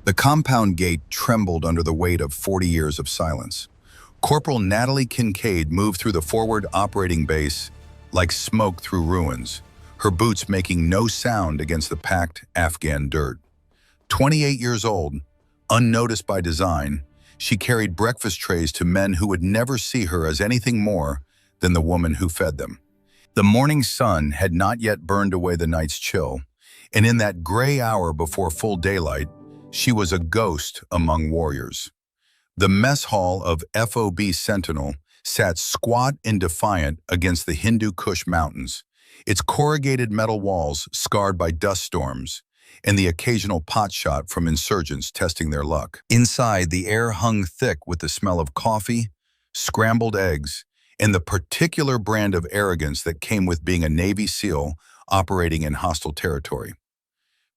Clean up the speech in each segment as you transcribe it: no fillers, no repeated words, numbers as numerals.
The compound gate trembled under the weight of 40 years of silence. Corporal Natalie Kincaid moved through the forward operating base like smoke through ruins, her boots making no sound against the packed Afghan dirt. 28 years old, unnoticed by design, she carried breakfast trays to men who would never see her as anything more than the woman who fed them. The morning sun had not yet burned away the night's chill, and in that gray hour before full daylight, she was a ghost among warriors. The mess hall of FOB Sentinel sat squat and defiant against the Hindu Kush Mountains, its corrugated metal walls scarred by dust storms, and the occasional pot shot from insurgents testing their luck. Inside, the air hung thick with the smell of coffee, scrambled eggs, and the particular brand of arrogance that came with being a Navy SEAL operating in hostile territory.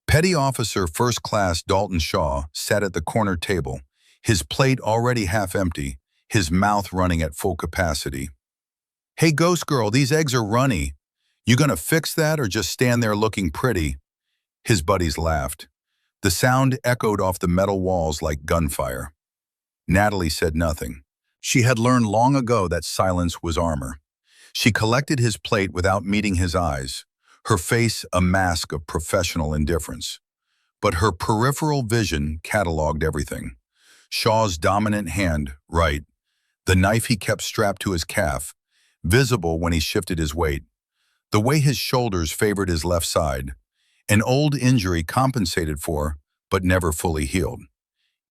Petty Officer First Class Dalton Shaw sat at the corner table, his plate already half empty, his mouth running at full capacity. "Hey, Ghost Girl, these eggs are runny. You gonna fix that or just stand there looking pretty?" His buddies laughed. The sound echoed off the metal walls like gunfire. Natalie said nothing. She had learned long ago that silence was armor. She collected his plate without meeting his eyes, her face a mask of professional indifference. But her peripheral vision cataloged everything. Shaw's dominant hand, right, the knife he kept strapped to his calf, visible when he shifted his weight, the way his shoulders favored his left side, an old injury compensated for, but never fully healed.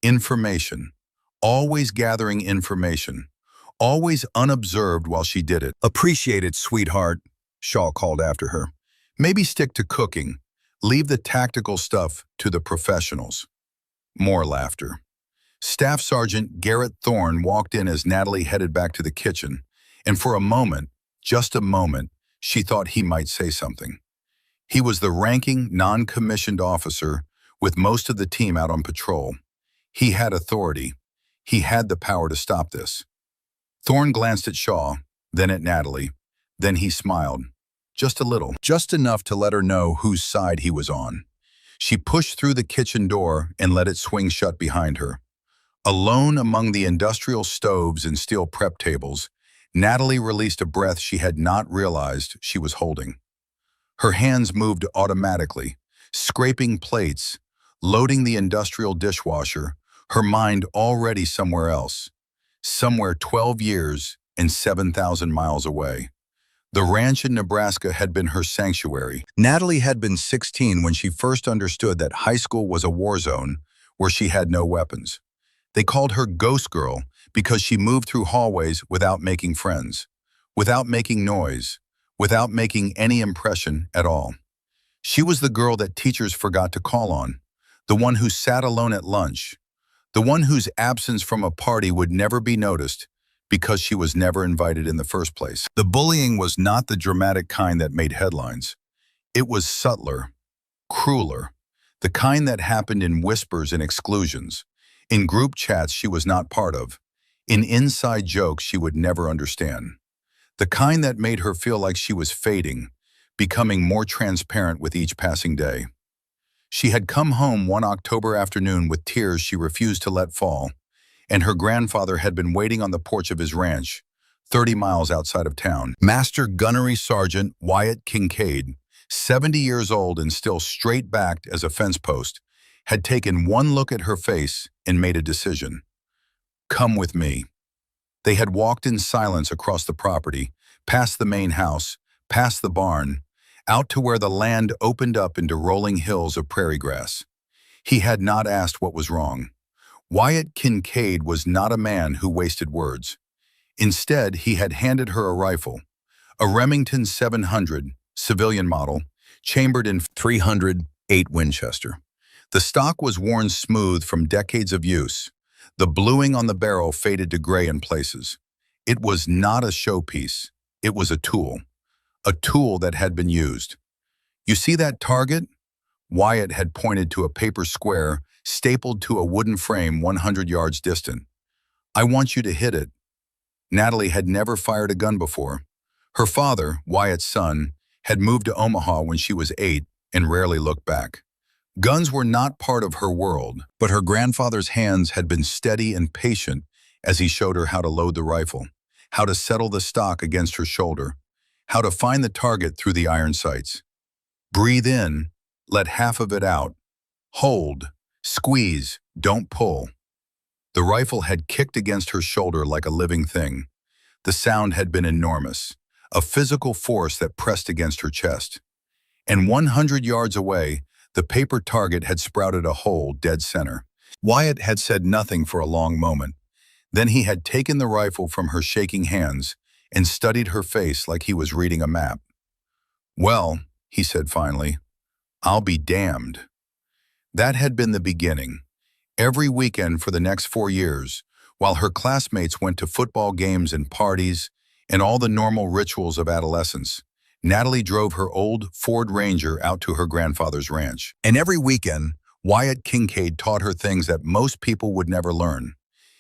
Information, always gathering information, always unobserved while she did it. "Appreciate it, sweetheart," Shaw called after her. "Maybe stick to cooking. Leave the tactical stuff to the professionals." More laughter. Staff Sergeant Garrett Thorne walked in as Natalie headed back to the kitchen, and for a moment, just a moment, she thought he might say something. He was the ranking, non-commissioned officer with most of the team out on patrol. He had authority. He had the power to stop this. Thorne glanced at Shaw, then at Natalie. Then he smiled. Just a little. Just enough to let her know whose side he was on. She pushed through the kitchen door and let it swing shut behind her. Alone among the industrial stoves and steel prep tables, Natalie released a breath she had not realized she was holding. Her hands moved automatically, scraping plates, loading the industrial dishwasher, her mind already somewhere else, somewhere 12 years and 7,000 miles away. The ranch in Nebraska had been her sanctuary. Natalie had been 16 when she first understood that high school was a war zone where she had no weapons. They called her Ghost Girl because she moved through hallways without making friends, without making noise, without making any impression at all. She was the girl that teachers forgot to call on, the one who sat alone at lunch, the one whose absence from a party would never be noticed because she was never invited in the first place. The bullying was not the dramatic kind that made headlines. It was subtler, crueler, the kind that happened in whispers and exclusions, in group chats she was not part of, in inside jokes she would never understand. The kind that made her feel like she was fading, becoming more transparent with each passing day. She had come home one October afternoon with tears she refused to let fall, and her grandfather had been waiting on the porch of his ranch, 30 miles outside of town. Master Gunnery Sergeant Wyatt Kincaid, 70 years old and still straight-backed as a fence post, had taken one look at her face and made a decision. Come with me. They had walked in silence across the property, past the main house, past the barn, out to where the land opened up into rolling hills of prairie grass. He had not asked what was wrong. Wyatt Kincaid was not a man who wasted words. Instead, he had handed her a rifle, a Remington 700, civilian model, chambered in .308 Winchester. The stock was worn smooth from decades of use. The bluing on the barrel faded to gray in places. It was not a showpiece. It was a tool that had been used. "You see that target?" Wyatt had pointed to a paper square stapled to a wooden frame 100 yards distant. "I want you to hit it." Natalie had never fired a gun before. Her father, Wyatt's son, had moved to Omaha when she was 8 and rarely looked back. Guns were not part of her world, but her grandfather's hands had been steady and patient as he showed her how to load the rifle, how to settle the stock against her shoulder, how to find the target through the iron sights. Breathe in, let half of it out. Hold, squeeze, don't pull. The rifle had kicked against her shoulder like a living thing. The sound had been enormous, a physical force that pressed against her chest. And 100 yards away, the paper target had sprouted a hole dead center. Wyatt had said nothing for a long moment. Then he had taken the rifle from her shaking hands and studied her face like he was reading a map. "Well," he said finally, "I'll be damned." That had been the beginning. Every weekend for the next 4 years, while her classmates went to football games and parties and all the normal rituals of adolescence, Natalie drove her old Ford Ranger out to her grandfather's ranch. And every weekend, Wyatt Kincaid taught her things that most people would never learn.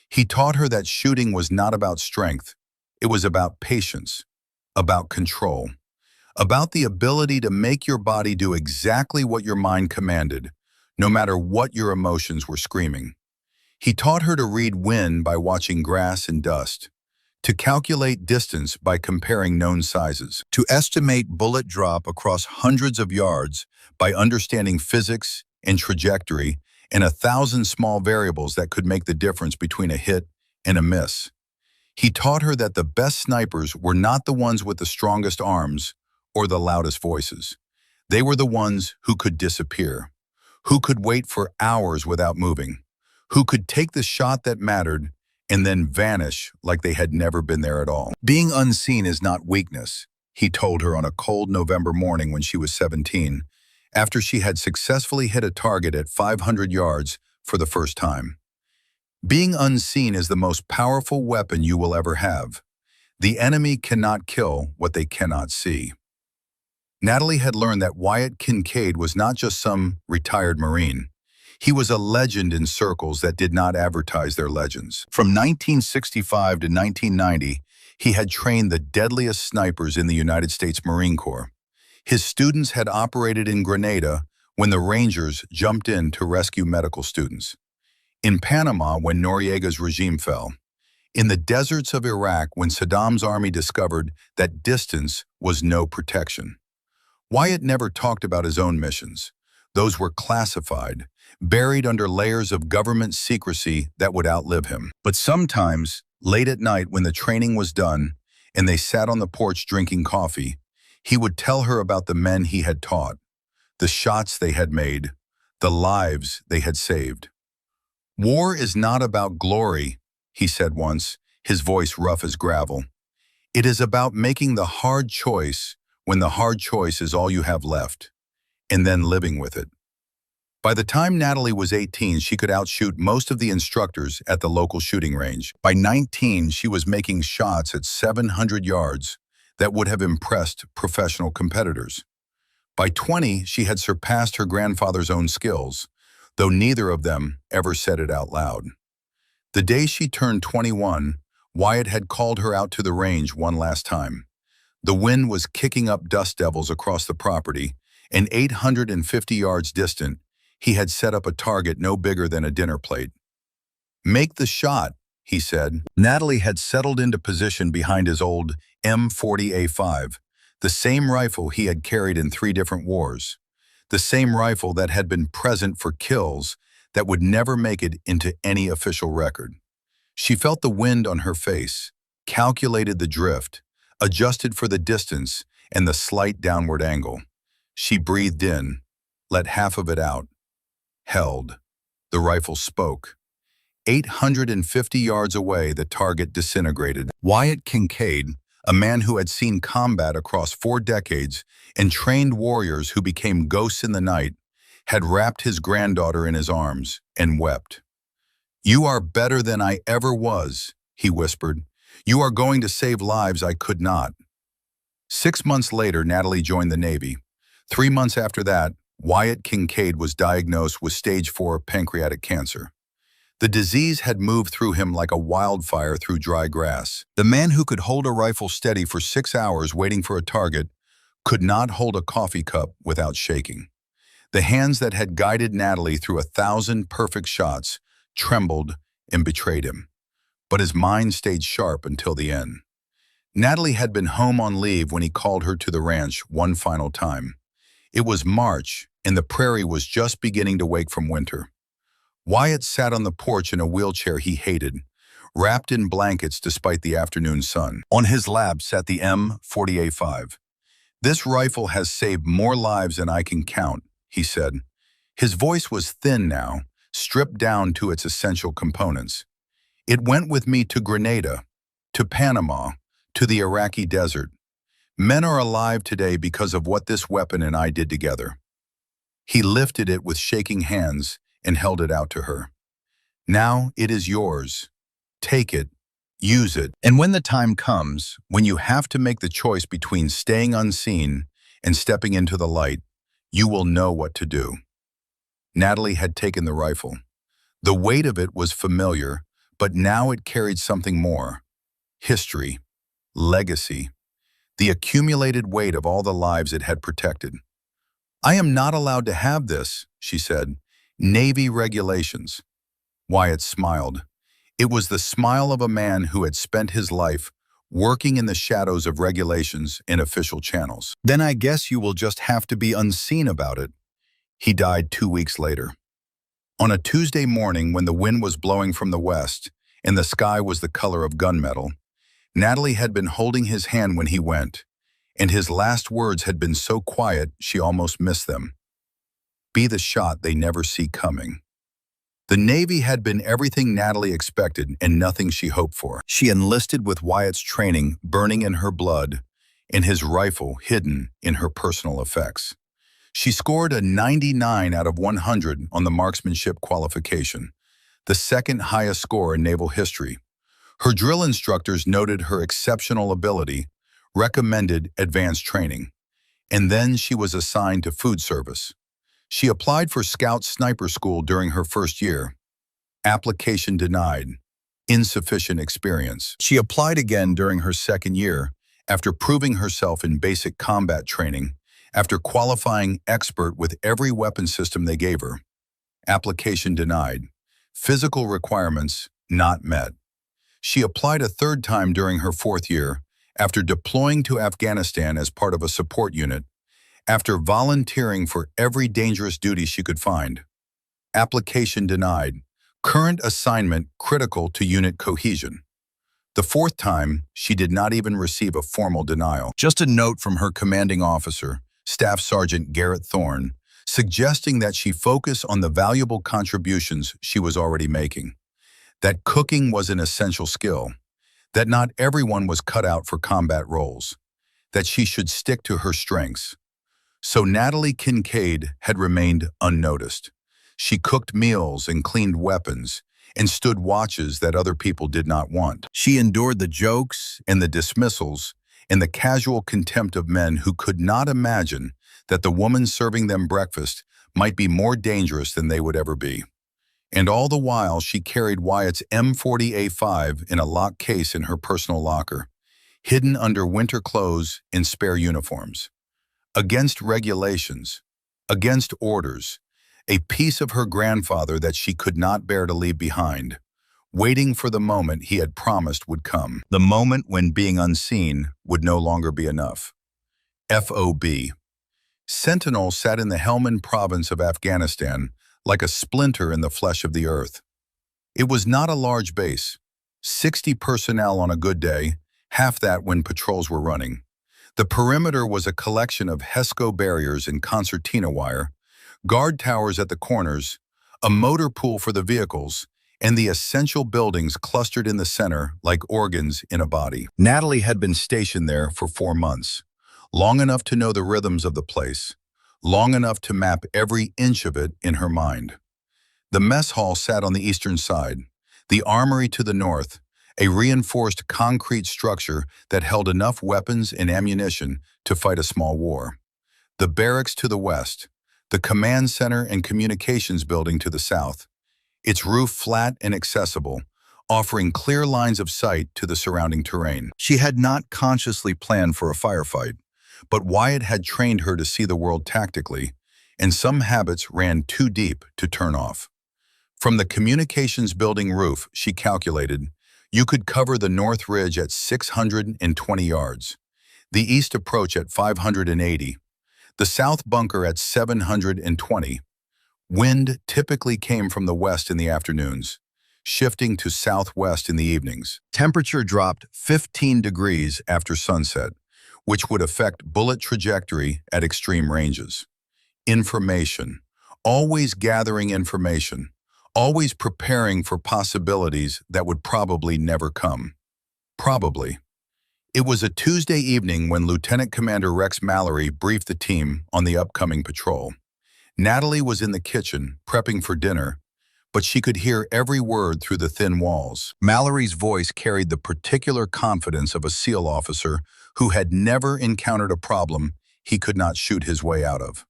He taught her that shooting was not about strength. It was about patience, about control, about the ability to make your body do exactly what your mind commanded, no matter what your emotions were screaming. He taught her to read wind by watching grass and dust, to calculate distance by comparing known sizes, to estimate bullet drop across hundreds of yards by understanding physics and trajectory and 1,000 small variables that could make the difference between a hit and a miss. He taught her that the best snipers were not the ones with the strongest arms or the loudest voices. They were the ones who could disappear, who could wait for hours without moving, who could take the shot that mattered and then vanish like they had never been there at all. Being unseen is not weakness, he told her on a cold November morning when she was 17, after she had successfully hit a target at 500 yards for the first time. Being unseen is the most powerful weapon you will ever have. The enemy cannot kill what they cannot see. Natalie had learned that Wyatt Kincaid was not just some retired Marine. He was a legend in circles that did not advertise their legends. From 1965 to 1990, he had trained the deadliest snipers in the United States Marine Corps. His students had operated in Grenada when the Rangers jumped in to rescue medical students, in Panama when Noriega's regime fell, in the deserts of Iraq when Saddam's army discovered that distance was no protection. Wyatt never talked about his own missions. Those were classified, buried under layers of government secrecy that would outlive him. But sometimes, late at night when the training was done and they sat on the porch drinking coffee, he would tell her about the men he had taught, the shots they had made, the lives they had saved. "War is not about glory," he said once, his voice rough as gravel. "It is about making the hard choice when the hard choice is all you have left, and then living with it." By the time Natalie was 18, she could outshoot most of the instructors at the local shooting range. By 19, she was making shots at 700 yards that would have impressed professional competitors. By 20, she had surpassed her grandfather's own skills, though neither of them ever said it out loud. The day she turned 21, Wyatt had called her out to the range one last time. The wind was kicking up dust devils across the property, and 850 yards distant, he had set up a target no bigger than a dinner plate. "Make the shot," he said. Natalie had settled into position behind his old M40A5, the same rifle he had carried in 3 different wars, the same rifle that had been present for kills that would never make it into any official record. She felt the wind on her face, calculated the drift, adjusted for the distance and the slight downward angle. She breathed in, let half of it out, held. The rifle spoke. 850 yards away, the target disintegrated. Wyatt Kincaid, a man who had seen combat across 4 decades and trained warriors who became ghosts in the night, had wrapped his granddaughter in his arms and wept. "You are better than I ever was," he whispered. "You are going to save lives I could not." 6 months later, Natalie joined the Navy. 3 months after that, Wyatt Kincaid was diagnosed with stage 4 pancreatic cancer. The disease had moved through him like a wildfire through dry grass. The man who could hold a rifle steady for 6 hours waiting for a target could not hold a coffee cup without shaking. The hands that had guided Natalie through 1,000 perfect shots trembled and betrayed him. But his mind stayed sharp until the end. Natalie had been home on leave when he called her to the ranch one final time. It was March, and the prairie was just beginning to wake from winter. Wyatt sat on the porch in a wheelchair he hated, wrapped in blankets despite the afternoon sun. On his lap sat the M40A5. "This rifle has saved more lives than I can count," he said. His voice was thin now, stripped down to its essential components. "It went with me to Grenada, to Panama, to the Iraqi desert. Men are alive today because of what this weapon and I did together." He lifted it with shaking hands and held it out to her. "Now it is yours. Take it, use it. And when the time comes, when you have to make the choice between staying unseen and stepping into the light, you will know what to do." Natalie had taken the rifle. The weight of it was familiar, but now it carried something more. History, legacy, the accumulated weight of all the lives it had protected. "I am not allowed to have this," she said. "Navy regulations." Wyatt smiled. It was the smile of a man who had spent his life working in the shadows of regulations in official channels. "Then I guess you will just have to be unseen about it." He died 2 weeks later. On a Tuesday morning when the wind was blowing from the west and the sky was the color of gunmetal, Natalie had been holding his hand when he went, and his last words had been so quiet she almost missed them. "Be the shot they never see coming." The Navy had been everything Natalie expected and nothing she hoped for. She enlisted with Wyatt's training burning in her blood and his rifle hidden in her personal effects. She scored a 99 out of 100 on the marksmanship qualification, the second highest score in naval history. Her drill instructors noted her exceptional ability, recommended advanced training, and then she was assigned to food service. She applied for Scout Sniper School during her first year. Application denied. Insufficient experience. She applied again during her second year, after proving herself in basic combat training, after qualifying expert with every weapon system they gave her. Application denied. Physical requirements not met. She applied a third time during her fourth year, after deploying to Afghanistan as part of a support unit, after volunteering for every dangerous duty she could find. Application denied. Current assignment critical to unit cohesion. The fourth time, she did not even receive a formal denial. Just a note from her commanding officer, Staff Sergeant Garrett Thorne, suggesting that she focus on the valuable contributions she was already making. That cooking was an essential skill. That not everyone was cut out for combat roles. That she should stick to her strengths. So Natalie Kincaid had remained unnoticed. She cooked meals and cleaned weapons and stood watches that other people did not want. She endured the jokes and the dismissals and the casual contempt of men who could not imagine that the woman serving them breakfast might be more dangerous than they would ever be. And all the while she carried Wyatt's M40A5 in a locked case in her personal locker, hidden under winter clothes and spare uniforms. Against regulations, against orders, a piece of her grandfather that she could not bear to leave behind, waiting for the moment he had promised would come, the moment when being unseen would no longer be enough. FOB. Sentinel sat in the Helmand province of Afghanistan like a splinter in the flesh of the earth. It was not a large base, 60 personnel on a good day, half that when patrols were running. The perimeter was a collection of HESCO barriers and concertina wire, guard towers at the corners, a motor pool for the vehicles, and the essential buildings clustered in the center like organs in a body. Natalie had been stationed there for 4 months, long enough to know the rhythms of the place, long enough to map every inch of it in her mind. The mess hall sat on the eastern side, the armory to the north, a reinforced concrete structure that held enough weapons and ammunition to fight a small war. The barracks to the west, the command center and communications building to the south, its roof flat and accessible, offering clear lines of sight to the surrounding terrain. She had not consciously planned for a firefight, but Wyatt had trained her to see the world tactically, and some habits ran too deep to turn off. From the communications building roof, she calculated, you could cover the north ridge at 620 yards, the east approach at 580, the south bunker at 720. Wind typically came from the west in the afternoons, shifting to southwest in the evenings. Temperature dropped 15 degrees after sunset, which would affect bullet trajectory at extreme ranges. Information. Always gathering information. Always preparing for possibilities that would probably never come. Probably. It was a Tuesday evening when Lieutenant Commander Rex Mallory briefed the team on the upcoming patrol. Natalie was in the kitchen, prepping for dinner, but she could hear every word through the thin walls. Mallory's voice carried the particular confidence of a SEAL officer who had never encountered a problem he could not shoot his way out of.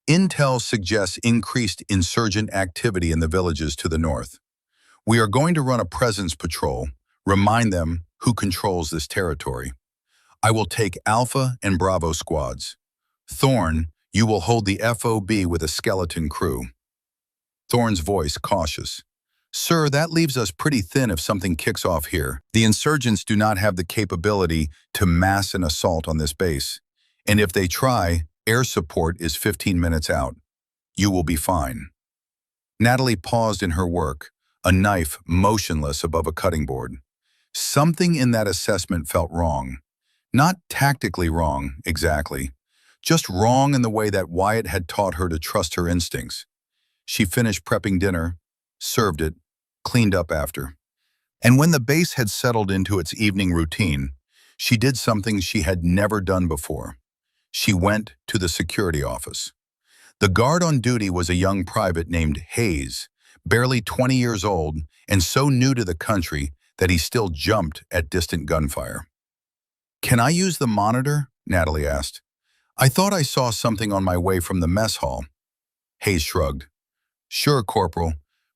Intel suggests increased insurgent activity in the villages to the north. We are going to run a presence patrol, remind them who controls this territory. I will take Alpha and Bravo squads. Thorne, you will hold the FOB with a skeleton crew. Thorne's voice cautious. Sir, that leaves us pretty thin if something kicks off here. The insurgents do not have the capability to mass an assault on this base. And if they try, air support is 15 minutes out. You will be fine. Natalie paused in her work, a knife motionless above a cutting board. Something in that assessment felt wrong. Not tactically wrong, exactly. Just wrong in the way that Wyatt had taught her to trust her instincts. She finished prepping dinner, served it, cleaned up after. And when the base had settled into its evening routine, she did something she had never done before. She went to the security office. The guard on duty was a young private named Hayes, barely 20 years old and so new to the country that he still jumped at distant gunfire. Can I use the monitor? Natalie asked. I thought I saw something on my way from the mess hall. Hayes shrugged. Sure, Corporal,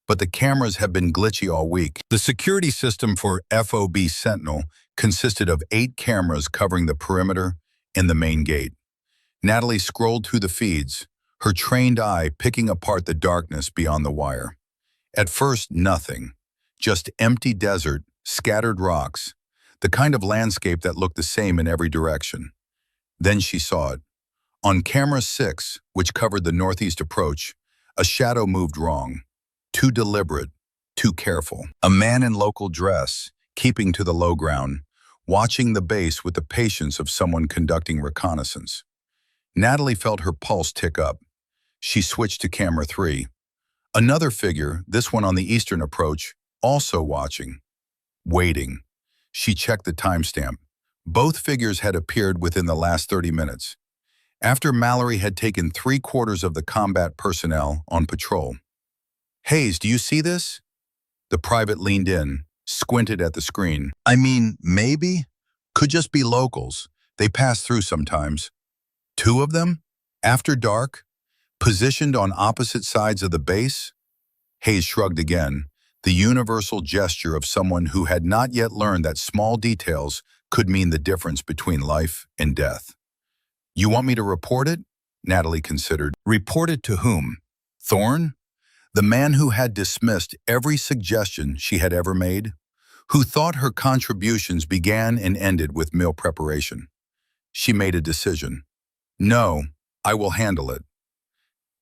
but the cameras have been glitchy all week. The security system for FOB Sentinel consisted of 8 cameras covering the perimeter and the main gate. Natalie scrolled through the feeds, her trained eye picking apart the darkness beyond the wire. At first, nothing. Just empty desert, scattered rocks, the kind of landscape that looked the same in every direction. Then she saw it. On camera 6, which covered the northeast approach, a shadow moved wrong. Too deliberate, too careful. A man in local dress, keeping to the low ground, watching the base with the patience of someone conducting reconnaissance. Natalie felt her pulse tick up. She switched to camera 3. Another figure, this one on the eastern approach, also watching. Waiting. She checked the timestamp. Both figures had appeared within the last 30 minutes. After Mallory had taken 3/4 of the combat personnel on patrol. Hayes, do you see this? The private leaned in, squinted at the screen. I mean, maybe? Could just be locals. They pass through sometimes. 2 of them? After dark? Positioned on opposite sides of the base? Hayes shrugged again, the universal gesture of someone who had not yet learned that small details could mean the difference between life and death. You want me to report it? Natalie considered. Report it to whom? Thorne? The man who had dismissed every suggestion she had ever made? Who thought her contributions began and ended with meal preparation? She made a decision. No, I will handle it.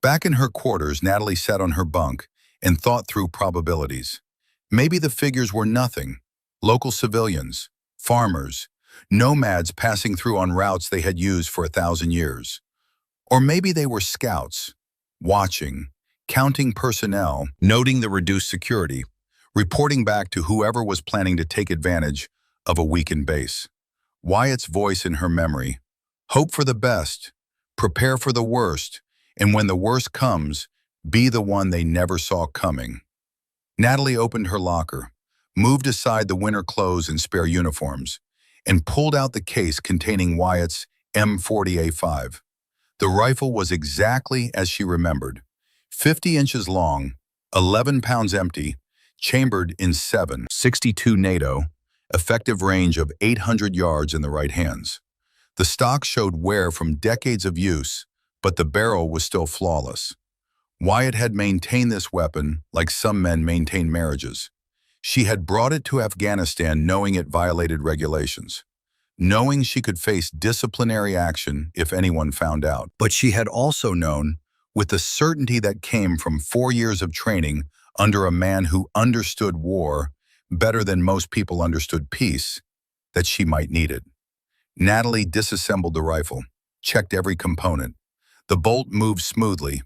Back in her quarters, Natalie sat on her bunk and thought through probabilities. Maybe the figures were nothing. Local civilians, farmers, nomads passing through on routes they had used for 1,000 years. Or maybe they were scouts, watching, counting personnel, noting the reduced security, reporting back to whoever was planning to take advantage of a weakened base. Wyatt's voice in her memory. Hope for the best, prepare for the worst, and when the worst comes, be the one they never saw coming. Natalie opened her locker, moved aside the winter clothes and spare uniforms, and pulled out the case containing Wyatt's M40A5. The rifle was exactly as she remembered. 50 inches long, 11 pounds empty, chambered in 7.62 NATO, effective range of 800 yards in the right hands. The stock showed wear from decades of use, but the barrel was still flawless. Wyatt had maintained this weapon like some men maintain marriages. She had brought it to Afghanistan knowing it violated regulations, knowing she could face disciplinary action if anyone found out. But she had also known, with the certainty that came from 4 years of training under a man who understood war better than most people understood peace, that she might need it. Natalie disassembled the rifle, checked every component. The bolt moved smoothly.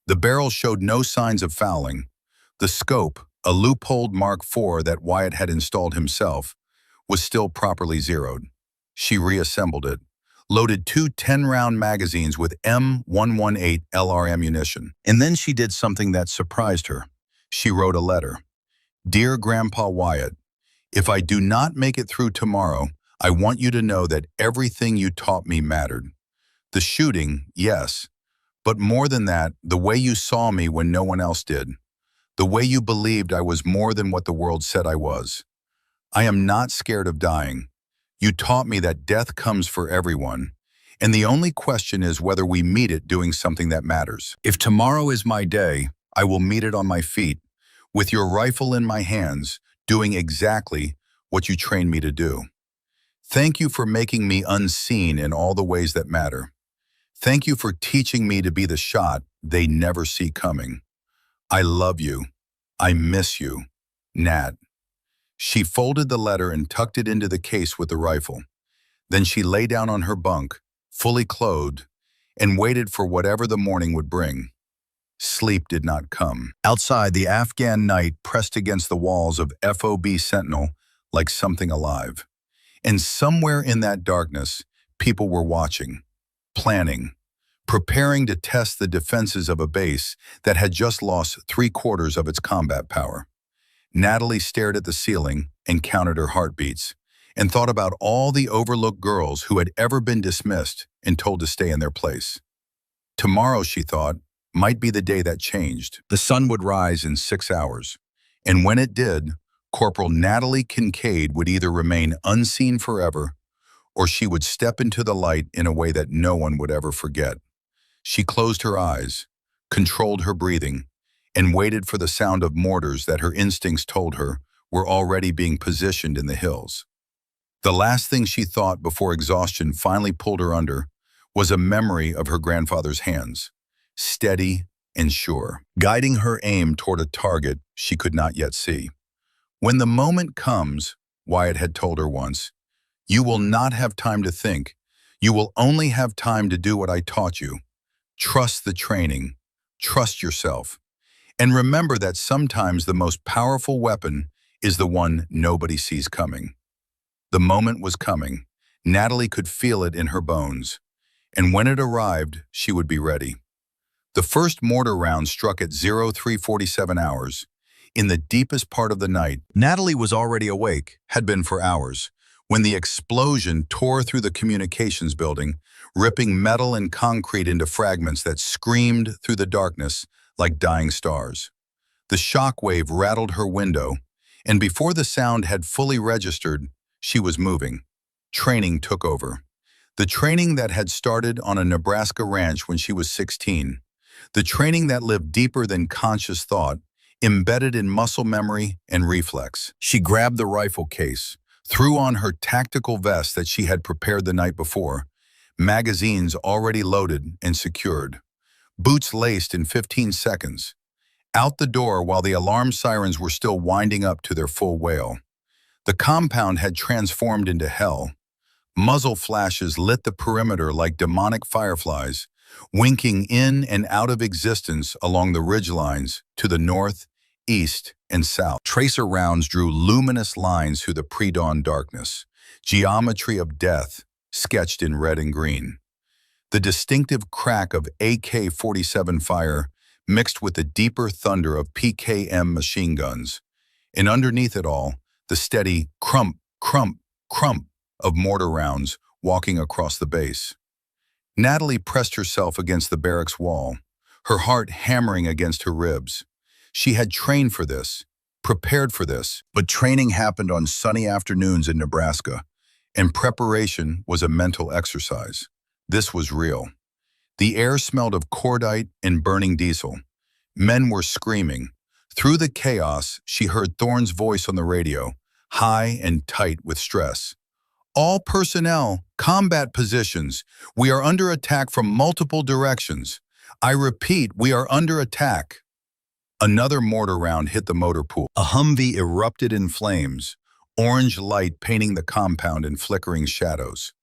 The barrel showed no signs of fouling. The scope, a loopholed Mark IV that Wyatt had installed himself, was still properly zeroed. She reassembled it, loaded 2 10-round magazines with M118 LR ammunition. And then she did something that surprised her. She wrote a letter. "Dear Grandpa Wyatt, if I do not make it through tomorrow, I want you to know that everything you taught me mattered. The shooting, yes, but more than that, the way you saw me when no one else did. The way you believed I was more than what the world said I was. I am not scared of dying. You taught me that death comes for everyone, and the only question is whether we meet it doing something that matters. If tomorrow is my day, I will meet it on my feet, with your rifle in my hands, doing exactly what you trained me to do. Thank you for making me unseen in all the ways that matter. Thank you for teaching me to be the shot they never see coming. I love you. I miss you. Nat." She folded the letter and tucked it into the case with the rifle. Then she lay down on her bunk, fully clothed, and waited for whatever the morning would bring. Sleep did not come. Outside, the Afghan night pressed against the walls of FOB Sentinel like something alive. And somewhere in that darkness, people were watching, planning, preparing to test the defenses of a base that had just lost 3/4 of its combat power. Natalie stared at the ceiling and counted her heartbeats, and thought about all the overlooked girls who had ever been dismissed and told to stay in their place. Tomorrow, she thought, might be the day that changed. The sun would rise in 6 hours, and when it did, Corporal Natalie Kincaid would either remain unseen forever, or she would step into the light in a way that no one would ever forget. She closed her eyes, controlled her breathing, and waited for the sound of mortars that her instincts told her were already being positioned in the hills. The last thing she thought before exhaustion finally pulled her under was a memory of her grandfather's hands, steady and sure, guiding her aim toward a target she could not yet see. "When the moment comes," Wyatt had told her once, "you will not have time to think. You will only have time to do what I taught you. Trust the training. Trust yourself. And remember that sometimes the most powerful weapon is the one nobody sees coming." The moment was coming. Natalie could feel it in her bones. And when it arrived, she would be ready. The first mortar round struck at 0347 hours. In the deepest part of the night, Natalie was already awake, had been for hours, when the explosion tore through the communications building, ripping metal and concrete into fragments that screamed through the darkness like dying stars. The shock wave rattled her window, and before the sound had fully registered, she was moving. Training took over. The training that had started on a Nebraska ranch when she was 16. The training that lived deeper than conscious thought, embedded in muscle memory and reflex. She grabbed the rifle case, threw on her tactical vest that she had prepared the night before, magazines already loaded and secured, boots laced in 15 seconds, out the door while the alarm sirens were still winding up to their full wail. The compound had transformed into hell. Muzzle flashes lit the perimeter like demonic fireflies, winking in and out of existence along the ridgelines to the north, east, and south. Tracer rounds drew luminous lines through the pre-dawn darkness, geometry of death sketched in red and green. The distinctive crack of AK-47 fire mixed with the deeper thunder of PKM machine guns, and underneath it all, the steady crump, crump, crump of mortar rounds walking across the base. Natalie pressed herself against the barracks wall, her heart hammering against her ribs. She had trained for this, prepared for this, but training happened on sunny afternoons in Nebraska, and preparation was a mental exercise. This was real. The air smelled of cordite and burning diesel. Men were screaming. Through the chaos, she heard Thorne's voice on the radio, high and tight with stress. All personnel, combat positions. We are under attack from multiple directions. I repeat, we are under attack. Another mortar round hit the motor pool. A Humvee erupted in flames, orange light painting the compound in flickering shadows.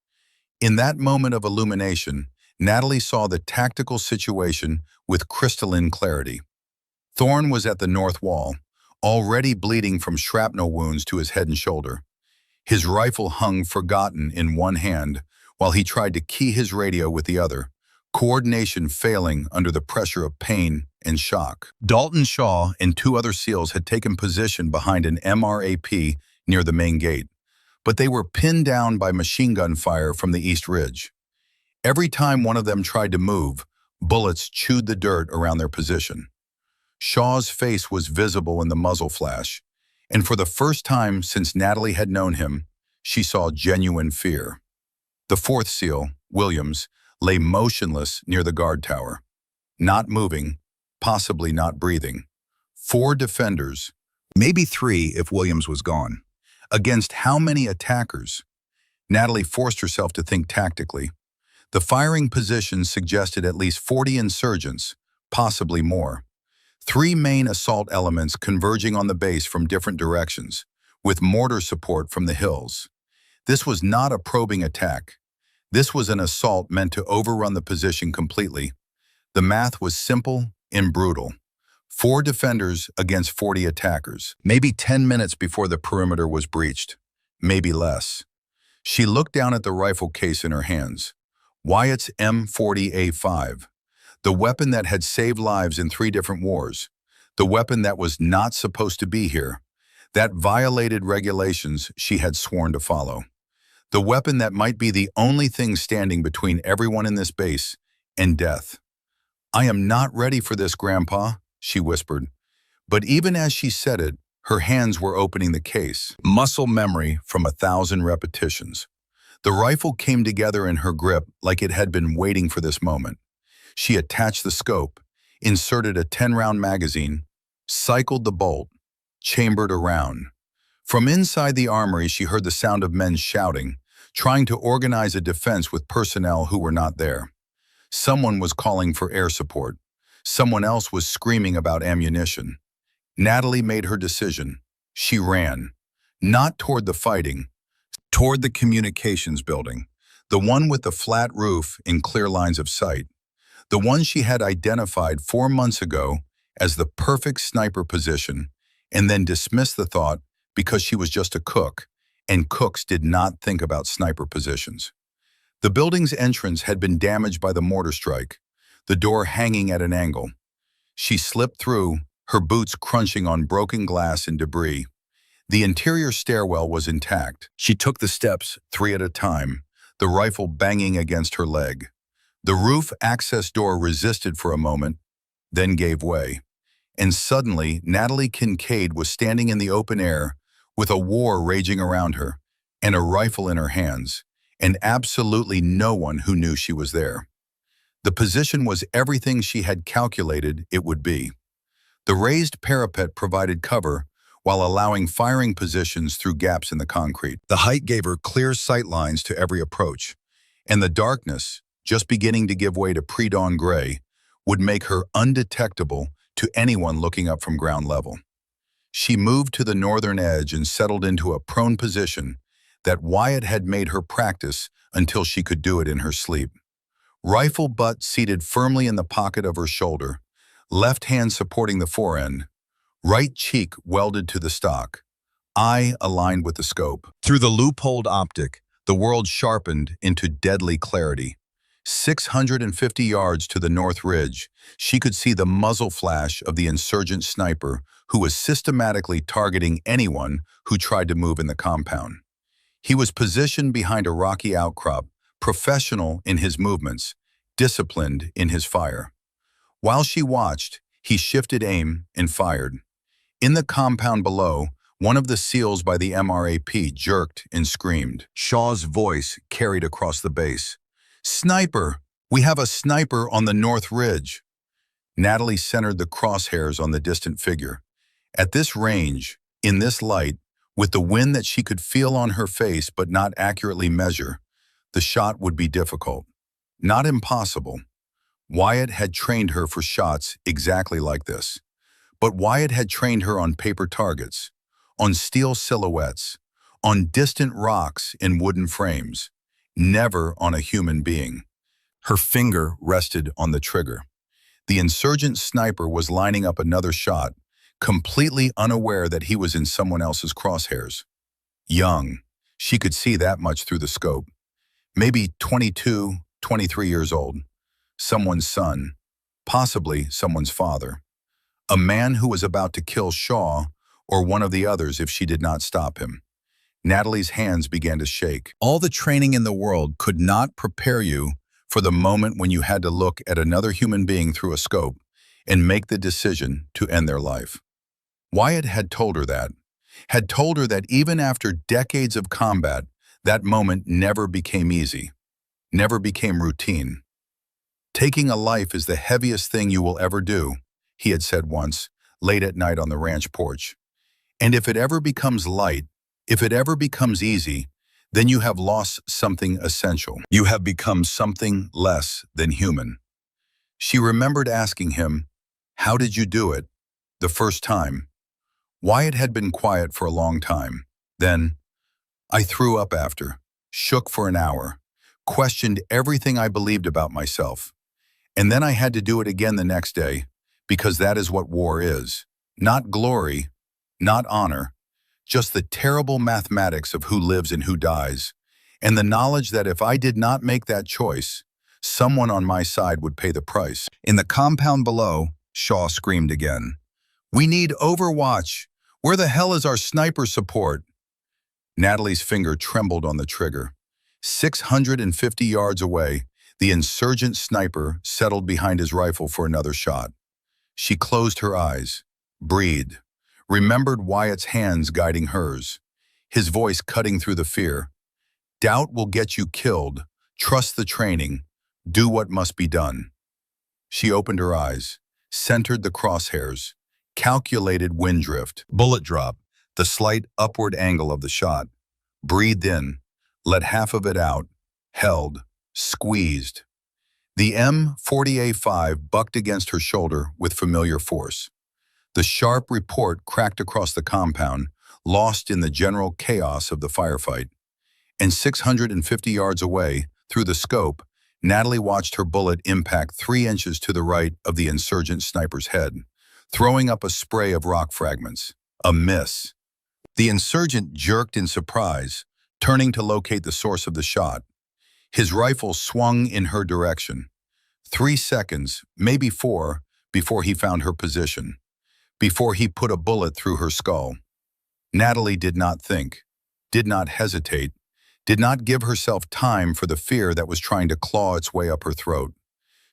In that moment of illumination, Natalie saw the tactical situation with crystalline clarity. Thorne was at the north wall, already bleeding from shrapnel wounds to his head and shoulder. His rifle hung forgotten in one hand while he tried to key his radio with the other, coordination failing under the pressure of pain and shock. Dalton Shaw and 2 other SEALs had taken position behind an MRAP near the main gate, but they were pinned down by machine gun fire from the East Ridge. Every time one of them tried to move, bullets chewed the dirt around their position. Shaw's face was visible in the muzzle flash, and for the first time since Natalie had known him, she saw genuine fear. The 4th SEAL, Williams, lay motionless near the guard tower, not moving, possibly not breathing. 4 defenders, maybe 3 if Williams was gone. Against how many attackers? Natalie forced herself to think tactically. The firing positions suggested at least 40 insurgents, possibly more. 3 main assault elements converging on the base from different directions, with mortar support from the hills. This was not a probing attack. This was an assault meant to overrun the position completely. The math was simple and brutal. 4 defenders against 40 attackers. Maybe 10 minutes before the perimeter was breached. Maybe less. She looked down at the rifle case in her hands. Wyatt's M40A5. The weapon that had saved lives in 3 different wars. The weapon that was not supposed to be here. That violated regulations she had sworn to follow. The weapon that might be the only thing standing between everyone in this base and death. "I am not ready for this, Grandpa," she whispered. But even as she said it, her hands were opening the case. Muscle memory from 1,000 repetitions. The rifle came together in her grip like it had been waiting for this moment. She attached the scope, inserted a 10-round magazine, cycled the bolt, chambered around. From inside the armory, she heard the sound of men shouting, trying to organize a defense with personnel who were not there. Someone was calling for air support. Someone else was screaming about ammunition. Natalie made her decision. She ran, not toward the fighting, toward the communications building, the one with the flat roof and clear lines of sight. The one she had identified 4 months ago as the perfect sniper position, and then dismissed the thought because she was just a cook, and cooks did not think about sniper positions. The building's entrance had been damaged by the mortar strike, the door hanging at an angle. She slipped through, her boots crunching on broken glass and debris. The interior stairwell was intact. She took the steps, 3 at a time, the rifle banging against her leg. The roof access door resisted for a moment, then gave way. And suddenly, Natalie Kincaid was standing in the open air with a war raging around her and a rifle in her hands, and absolutely no one who knew she was there. The position was everything she had calculated it would be. The raised parapet provided cover while allowing firing positions through gaps in the concrete. The height gave her clear sight lines to every approach, and the darkness, just beginning to give way to pre-dawn gray, would make her undetectable to anyone looking up from ground level. She moved to the northern edge and settled into a prone position that Wyatt had made her practice until she could do it in her sleep. Rifle butt seated firmly in the pocket of her shoulder, left hand supporting the forend, right cheek welded to the stock, eye aligned with the scope. Through the loopholed optic, the world sharpened into deadly clarity. 650 yards to the north ridge, she could see the muzzle flash of the insurgent sniper who was systematically targeting anyone who tried to move in the compound. He was positioned behind a rocky outcrop, professional in his movements, disciplined in his fire. While she watched, he shifted aim and fired. In the compound below, one of the SEALs by the MRAP jerked and screamed. Shaw's voice carried across the base. "Sniper! We have a sniper on the North Ridge. Natalie centered the crosshairs on the distant figure. At this range, in this light, with the wind that she could feel on her face but not accurately measure, the shot would be difficult. Not impossible. Wyatt had trained her for shots exactly like this. But Wyatt had trained her on paper targets, on steel silhouettes, on distant rocks in wooden frames, never on a human being. Her finger rested on the trigger. The insurgent sniper was lining up another shot, completely unaware that he was in someone else's crosshairs. Young, she could see that much through the scope. Maybe 22, 23 years old. Someone's son, possibly someone's father. A man who was about to kill Shaw or one of the others if she did not stop him. Natalie's hands began to shake. All the training in the world could not prepare you for the moment when you had to look at another human being through a scope and make the decision to end their life. Wyatt had told her that even after decades of combat, that moment never became easy, never became routine. Taking a life is the heaviest thing you will ever do, he had said once, late at night on the ranch porch. And if it ever becomes light, if it ever becomes easy, then you have lost something essential. You have become something less than human. She remembered asking him, "How did you do it?" the first time. Wyatt had been quiet for a long time. Then, "I threw up after, shook for an hour, questioned everything I believed about myself. And then I had to do it again the next day, because that is what war is. Not glory, not honor, just the terrible mathematics of who lives and who dies, and the knowledge that if I did not make that choice, someone on my side would pay the price." In the compound below, Shaw screamed again. "We need Overwatch. Where the hell is our sniper support?" Natalie's finger trembled on the trigger. 650 yards away, the insurgent sniper settled behind his rifle for another shot. She closed her eyes, breathed, remembered Wyatt's hands guiding hers, his voice cutting through the fear. "Doubt will get you killed. Trust the training. Do what must be done." She opened her eyes, centered the crosshairs, calculated wind drift, bullet drop, the slight upward angle of the shot, breathed in, let half of it out, held, squeezed. The M40A5 bucked against her shoulder with familiar force. The sharp report cracked across the compound, lost in the general chaos of the firefight. And 650 yards away, through the scope, Natalie watched her bullet impact 3 inches to the right of the insurgent sniper's head, throwing up a spray of rock fragments. A miss. The insurgent jerked in surprise, turning to locate the source of the shot. His rifle swung in her direction. 3 seconds, maybe 4, before he found her position, before he put a bullet through her skull. Natalie did not think, did not hesitate, did not give herself time for the fear that was trying to claw its way up her throat.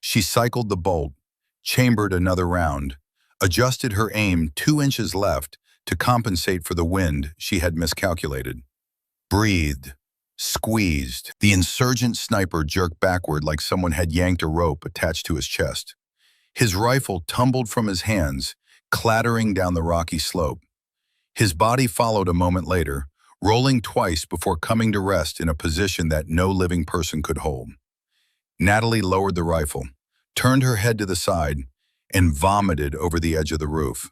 She cycled the bolt, chambered another round, adjusted her aim 2 inches left to compensate for the wind she had miscalculated. Breathed, squeezed. The insurgent sniper jerked backward like someone had yanked a rope attached to his chest. His rifle tumbled from his hands, clattering down the rocky slope. His body followed a moment later, rolling twice before coming to rest in a position that no living person could hold. Natalie lowered the rifle, turned her head to the side, and vomited over the edge of the roof.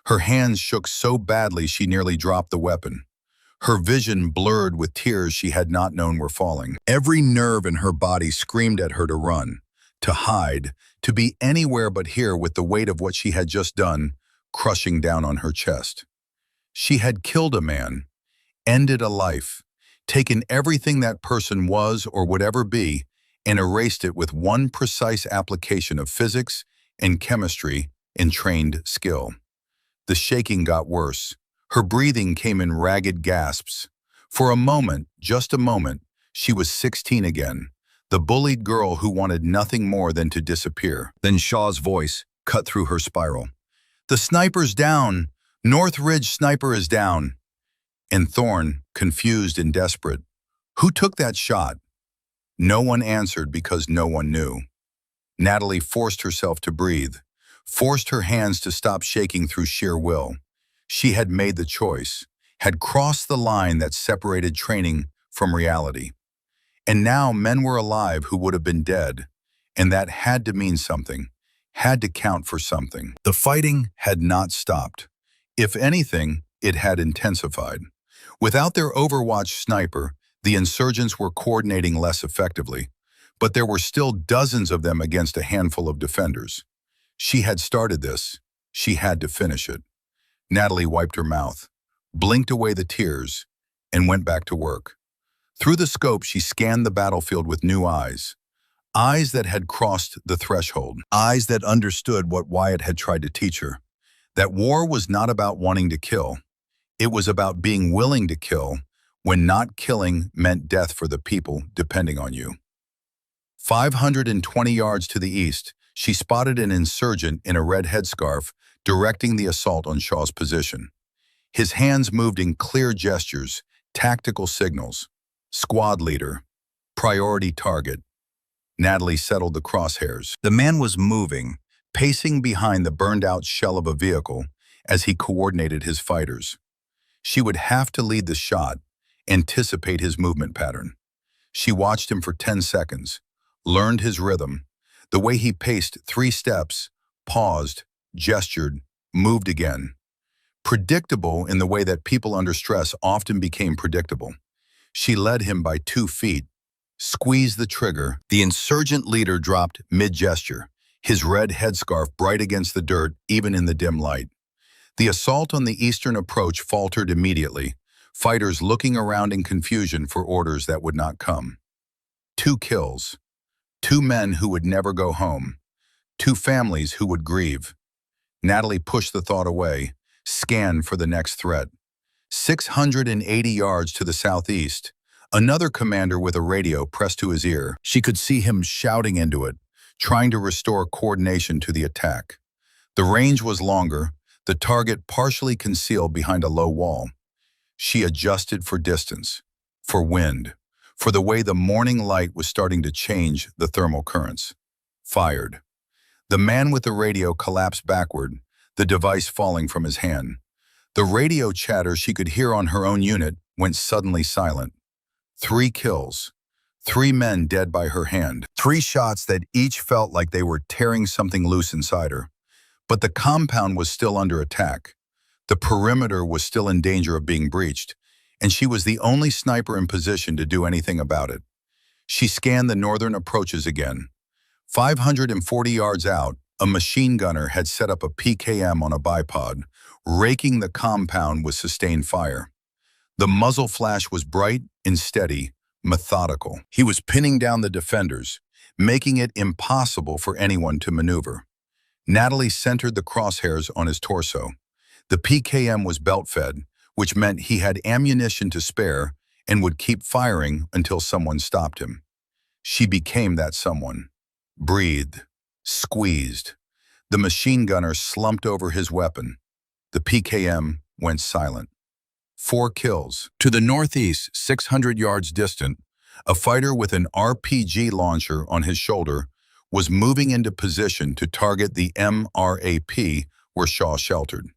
Her hands shook so badly she nearly dropped the weapon. Her vision blurred with tears she had not known were falling. Every nerve in her body screamed at her to run, to hide, to be anywhere but here with the weight of what she had just done crushing down on her chest. She had killed a man, ended a life, taken everything that person was or would ever be, and erased it with one precise application of physics and chemistry and trained skill. The shaking got worse. Her breathing came in ragged gasps. For a moment, just a moment, she was 16 again, the bullied girl who wanted nothing more than to disappear. Then Shaw's voice cut through her spiral. "The sniper's down! North Ridge sniper is down!" And Thorne, confused and desperate, "Who took that shot?" No one answered because no one knew. Natalie forced herself to breathe, forced her hands to stop shaking through sheer will. She had made the choice, had crossed the line that separated training from reality. And now men were alive who would have been dead, and that had to mean something, had to count for something. The fighting had not stopped. If anything, it had intensified. Without their Overwatch sniper, the insurgents were coordinating less effectively, but there were still dozens of them against a handful of defenders. She had started this. She had to finish it. Natalie wiped her mouth, blinked away the tears, and went back to work. Through the scope, she scanned the battlefield with new eyes. Eyes that had crossed the threshold. Eyes that understood what Wyatt had tried to teach her. That war was not about wanting to kill. It was about being willing to kill when not killing meant death for the people depending on you. 520 yards to the east, she spotted an insurgent in a red headscarf directing the assault on Shaw's position. His hands moved in clear gestures, tactical signals. Squad leader. Priority target. Natalie settled the crosshairs. The man was moving, pacing behind the burned-out shell of a vehicle as he coordinated his fighters. She would have to lead the shot, anticipate his movement pattern. She watched him for 10 seconds, learned his rhythm, the way he paced 3 steps, paused, gestured, moved again. Predictable in the way that people under stress often became predictable. She led him by 2 feet, squeezed the trigger. The insurgent leader dropped mid-gesture, his red headscarf bright against the dirt even in the dim light. The assault on the eastern approach faltered immediately, fighters looking around in confusion for orders that would not come. 2 kills. 2 men who would never go home. 2 families who would grieve. Natalie pushed the thought away, scanned for the next threat. 680 yards to the southeast, another commander with a radio pressed to his ear. She could see him shouting into it, trying to restore coordination to the attack. The range was longer, the target partially concealed behind a low wall. She adjusted for distance, for wind, for the way the morning light was starting to change the thermal currents. Fired. The man with the radio collapsed backward, the device falling from his hand. The radio chatter she could hear on her own unit went suddenly silent. 3 kills. 3 men dead by her hand. 3 shots that each felt like they were tearing something loose inside her. But the compound was still under attack. The perimeter was still in danger of being breached, and she was the only sniper in position to do anything about it. She scanned the northern approaches again. 540 yards out, a machine gunner had set up a PKM on a bipod, raking the compound with sustained fire. The muzzle flash was bright and steady, methodical. He was pinning down the defenders, making it impossible for anyone to maneuver. Natalie centered the crosshairs on his torso. The PKM was belt-fed, which meant he had ammunition to spare and would keep firing until someone stopped him. She became that someone. Breathed. Squeezed. The machine gunner slumped over his weapon. The PKM went silent. 4 kills. To the northeast, 600 yards distant, a fighter with an RPG launcher on his shoulder was moving into position to target the MRAP where Shaw sheltered.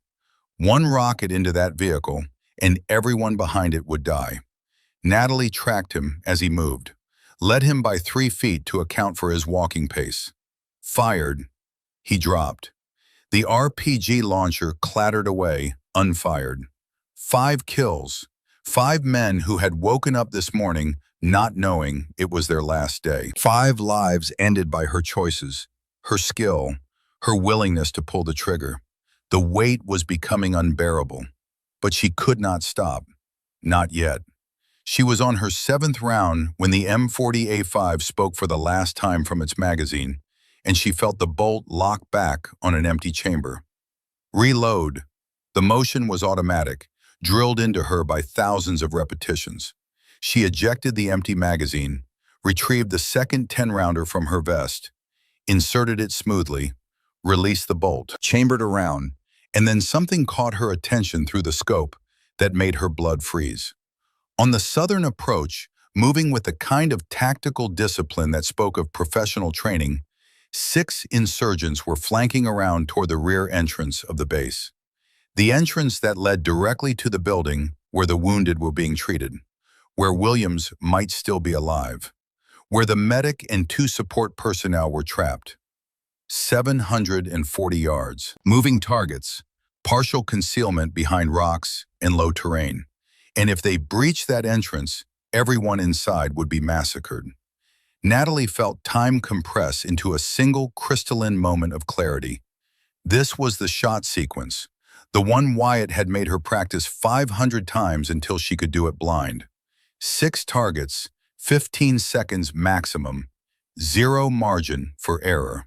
1 rocket into that vehicle, and everyone behind it would die. Natalie tracked him as he moved, led him by 3 feet to account for his walking pace. Fired. He dropped. The RPG launcher clattered away, unfired. 5 kills. 5 men who had woken up this morning not knowing it was their last day. 5 lives ended by her choices, her skill, her willingness to pull the trigger. The weight was becoming unbearable, but she could not stop. Not yet. She was on her 7th round when the M40A5 spoke for the last time from its magazine, and she felt the bolt lock back on an empty chamber. Reload. The motion was automatic, drilled into her by thousands of repetitions. She ejected the empty magazine, retrieved the second 10-rounder from her vest, inserted it smoothly, released the bolt, chambered around, and then something caught her attention through the scope that made her blood freeze. On the southern approach, Moving with the kind of tactical discipline that spoke of professional training, 6 insurgents were flanking around toward the rear entrance of the base. The entrance that led directly to the building where the wounded were being treated, where Williams might still be alive, where the medic and 2 support personnel were trapped. 740 yards. Moving targets, partial concealment behind rocks and low terrain. And if they breached that entrance, everyone inside would be massacred. Natalie felt time compress into a single crystalline moment of clarity. This was the shot sequence, the one Wyatt had made her practice 500 times until she could do it blind. 6 targets, 15 seconds maximum, 0 margin for error.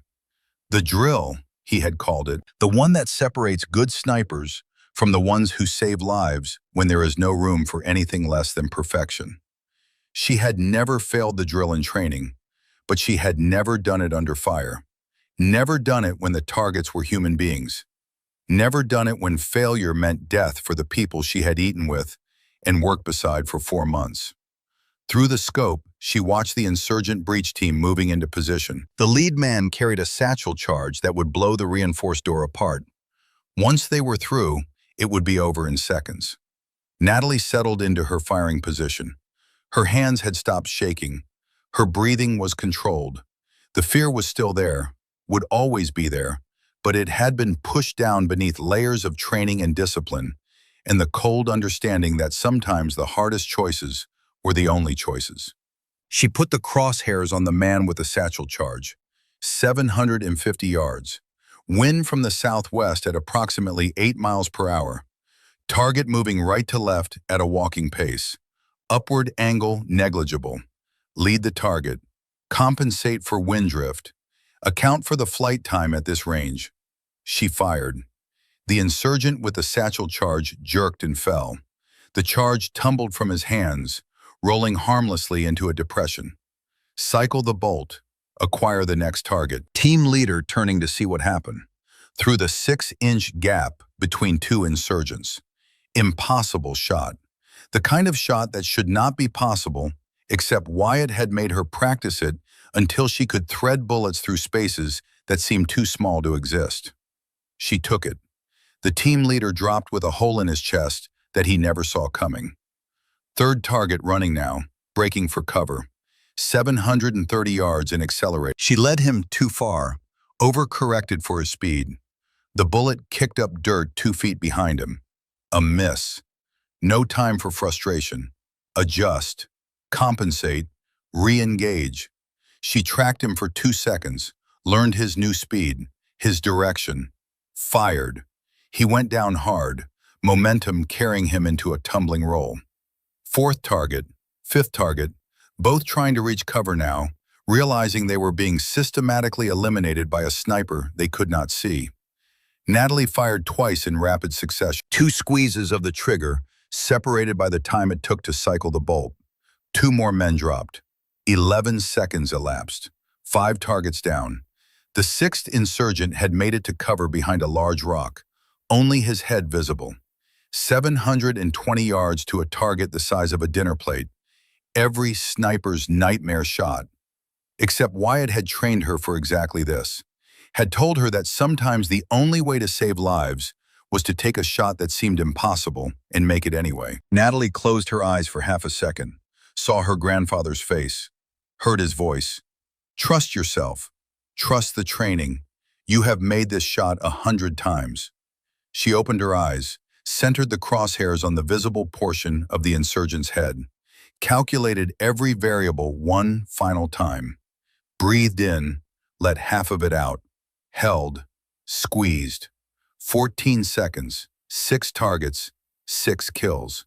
The drill, he had called it, the one that separates good snipers from the ones who save lives when there is no room for anything less than perfection. She had never failed the drill in training, but she had never done it under fire. Never done it when the targets were human beings. Never done it when failure meant death for the people she had eaten with and worked beside for 4 months. Through the scope, she watched the insurgent breach team moving into position. The lead man carried a satchel charge that would blow the reinforced door apart. Once they were through, it would be over in seconds. Natalie settled into her firing position. Her hands had stopped shaking. Her breathing was controlled. The fear was still there, would always be there, but it had been pushed down beneath layers of training and discipline, and the cold understanding that sometimes the hardest choices were the only choices. She put the crosshairs on the man with the satchel charge. 750 yards. Wind from the southwest at approximately 8 miles per hour. Target moving right to left at a walking pace. Upward angle negligible. Lead the target. Compensate for wind drift. Account for the flight time at this range. She fired. The insurgent with the satchel charge jerked and fell. The charge tumbled from his hands, rolling harmlessly into a depression. Cycle the bolt. Acquire the next target. Team leader turning to see what happened. Through the 6-inch gap between 2 insurgents. Impossible shot. The kind of shot that should not be possible, except Wyatt had made her practice it until she could thread bullets through spaces that seemed too small to exist. She took it. The team leader dropped with a hole in his chest that he never saw coming. 3rd target running now, breaking for cover. 730 yards and accelerate. She led him too far, overcorrected for his speed. The bullet kicked up dirt 2 feet behind him. A miss. No time for frustration. Adjust. Compensate. Re-engage. She tracked him for 2 seconds, learned his new speed, his direction. Fired. He went down hard, momentum carrying him into a tumbling roll. 4th target, 5th target, both trying to reach cover now, realizing they were being systematically eliminated by a sniper they could not see. Natalie fired twice in rapid succession. 2 squeezes of the trigger, separated by the time it took to cycle the bolt. 2 more men dropped. 11 seconds elapsed. 5 targets down. The 6th insurgent had made it to cover behind a large rock, only his head visible. 720 yards to a target the size of a dinner plate. Every sniper's nightmare shot. Except Wyatt had trained her for exactly this. Had told her that sometimes the only way to save lives was to take a shot that seemed impossible and make it anyway. Natalie closed her eyes for half a second, saw her grandfather's face, heard his voice. Trust yourself. Trust the training. You have made this shot 100 times. She opened her eyes, centered the crosshairs on the visible portion of the insurgent's head, calculated every variable one final time, breathed in, let half of it out, held, squeezed. 14 seconds, 6 targets, 6 kills.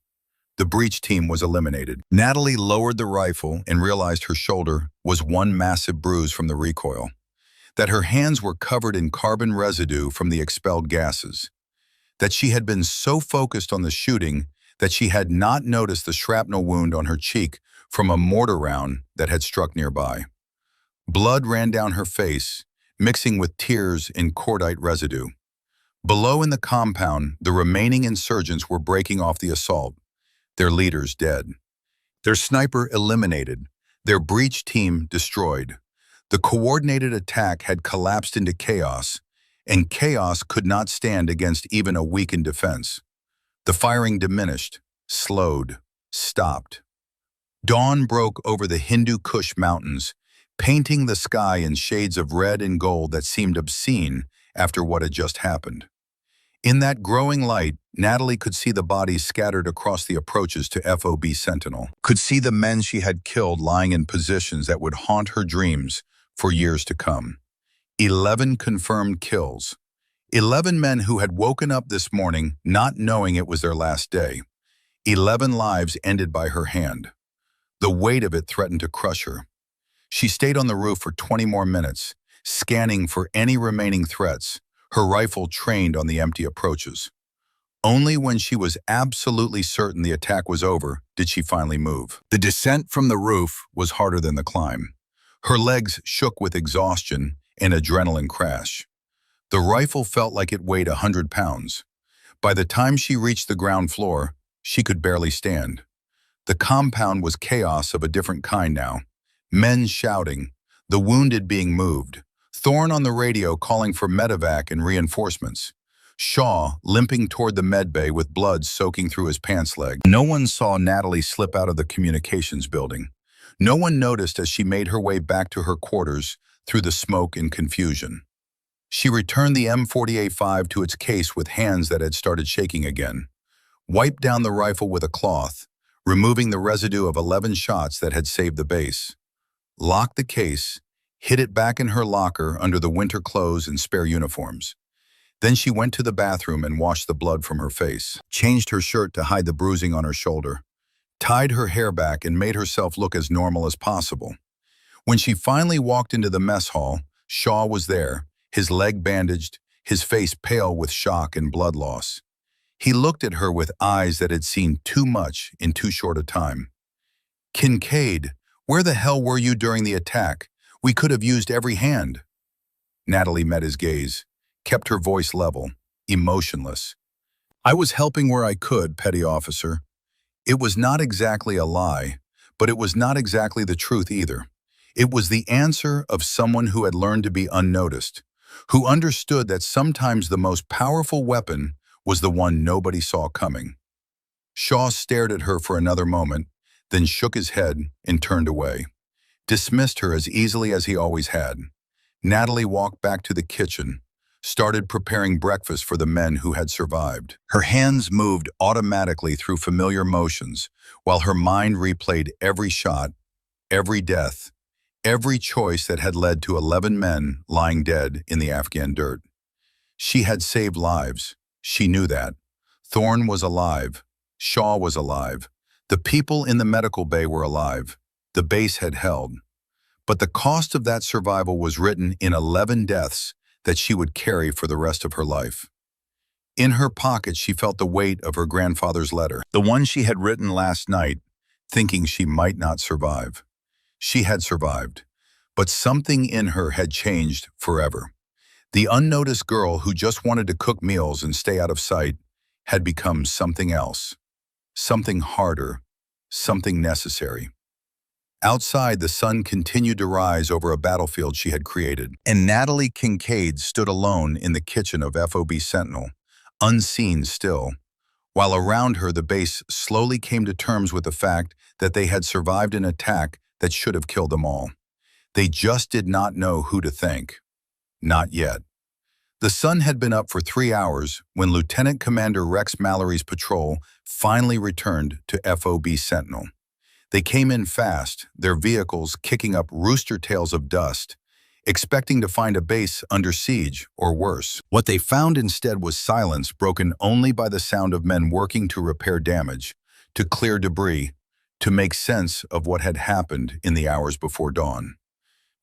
The breach team was eliminated. Natalie lowered the rifle and realized her shoulder was one massive bruise from the recoil, that her hands were covered in carbon residue from the expelled gases, that she had been so focused on the shooting that she had not noticed the shrapnel wound on her cheek from a mortar round that had struck nearby. Blood ran down her face, mixing with tears in cordite residue. Below in the compound, the remaining insurgents were breaking off the assault, their leaders dead. Their sniper eliminated, their breach team destroyed. The coordinated attack had collapsed into chaos, and chaos could not stand against even a weakened defense. The firing diminished, slowed, stopped. Dawn broke over the Hindu Kush mountains, painting the sky in shades of red and gold that seemed obscene after what had just happened. In that growing light, Natalie could see the bodies scattered across the approaches to FOB Sentinel, could see the men she had killed lying in positions that would haunt her dreams for years to come. 11 confirmed kills. 11 men who had woken up this morning not knowing it was their last day. 11 lives ended by her hand. The weight of it threatened to crush her. She stayed on the roof for 20 more minutes, scanning for any remaining threats, her rifle trained on the empty approaches. Only when she was absolutely certain the attack was over did she finally move. The descent from the roof was harder than the climb. Her legs shook with exhaustion and adrenaline crash. The rifle felt like it weighed 100 pounds. By the time she reached the ground floor, she could barely stand. The compound was chaos of a different kind now. Men shouting, the wounded being moved. Thorne on the radio calling for medevac and reinforcements. Shaw limping toward the medbay with blood soaking through his pants leg. No one saw Natalie slip out of the communications building. No one noticed as she made her way back to her quarters through the smoke and confusion. She returned the M48-5 to its case with hands that had started shaking again. Wiped down the rifle with a cloth, removing the residue of 11 shots that had saved the base. Locked the case, hid it back in her locker under the winter clothes and spare uniforms. Then she went to the bathroom and washed the blood from her face, changed her shirt to hide the bruising on her shoulder, tied her hair back and made herself look as normal as possible. When she finally walked into the mess hall, Shaw was there, his leg bandaged, his face pale with shock and blood loss. He looked at her with eyes that had seen too much in too short a time. "Kincaid, where the hell were you during the attack? We could have used every hand." Natalie met his gaze, kept her voice level, emotionless. "I was helping where I could, petty officer." It was not exactly a lie, but it was not exactly the truth either. It was the answer of someone who had learned to be unnoticed, who understood that sometimes the most powerful weapon was the one nobody saw coming. Shaw stared at her for another moment, then shook his head and turned away. Dismissed her as easily as he always had. Natalie walked back to the kitchen, started preparing breakfast for the men who had survived. Her hands moved automatically through familiar motions, while her mind replayed every shot, every death, every choice that had led to 11 men lying dead in the Afghan dirt. She had saved lives. She knew that. Thorne was alive. Shaw was alive. The people in the medical bay were alive. The base had held. But the cost of that survival was written in 11 deaths that she would carry for the rest of her life. In her pocket, she felt the weight of her grandfather's letter, the one she had written last night, thinking she might not survive. She had survived, but something in her had changed forever. The unnoticed girl who just wanted to cook meals and stay out of sight had become something else, something harder, something necessary. Outside, the sun continued to rise over a battlefield she had created, and Natalie Kincaid stood alone in the kitchen of FOB Sentinel, unseen still, while around her the base slowly came to terms with the fact that they had survived an attack that should have killed them all. They just did not know who to thank. Not yet. The sun had been up for 3 hours when Lieutenant Commander Rex Mallory's patrol finally returned to FOB Sentinel. They came in fast, their vehicles kicking up rooster tails of dust, expecting to find a base under siege or worse. What they found instead was silence broken only by the sound of men working to repair damage, to clear debris, to make sense of what had happened in the hours before dawn.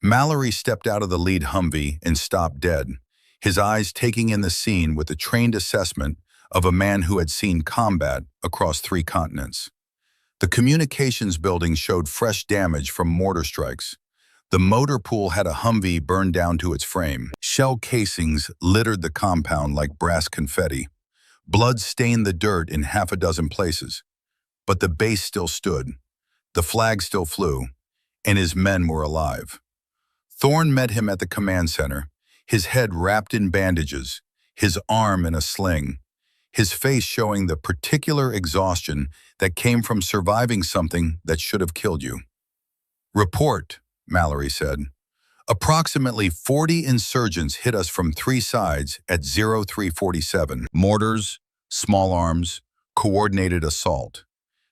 Mallory stepped out of the lead Humvee and stopped dead, his eyes taking in the scene with the trained assessment of a man who had seen combat across 3 continents. The communications building showed fresh damage from mortar strikes. The motor pool had a Humvee burned down to its frame. Shell casings littered the compound like brass confetti. Blood stained the dirt in half a dozen places. But the base still stood. The flag still flew, and his men were alive. Thorne met him at the command center, his head wrapped in bandages, his arm in a sling, his face showing the particular exhaustion that came from surviving something that should have killed you. "Report," Mallory said. "Approximately 40 insurgents hit us from 3 sides at 0347. Mortars, small arms, coordinated assault.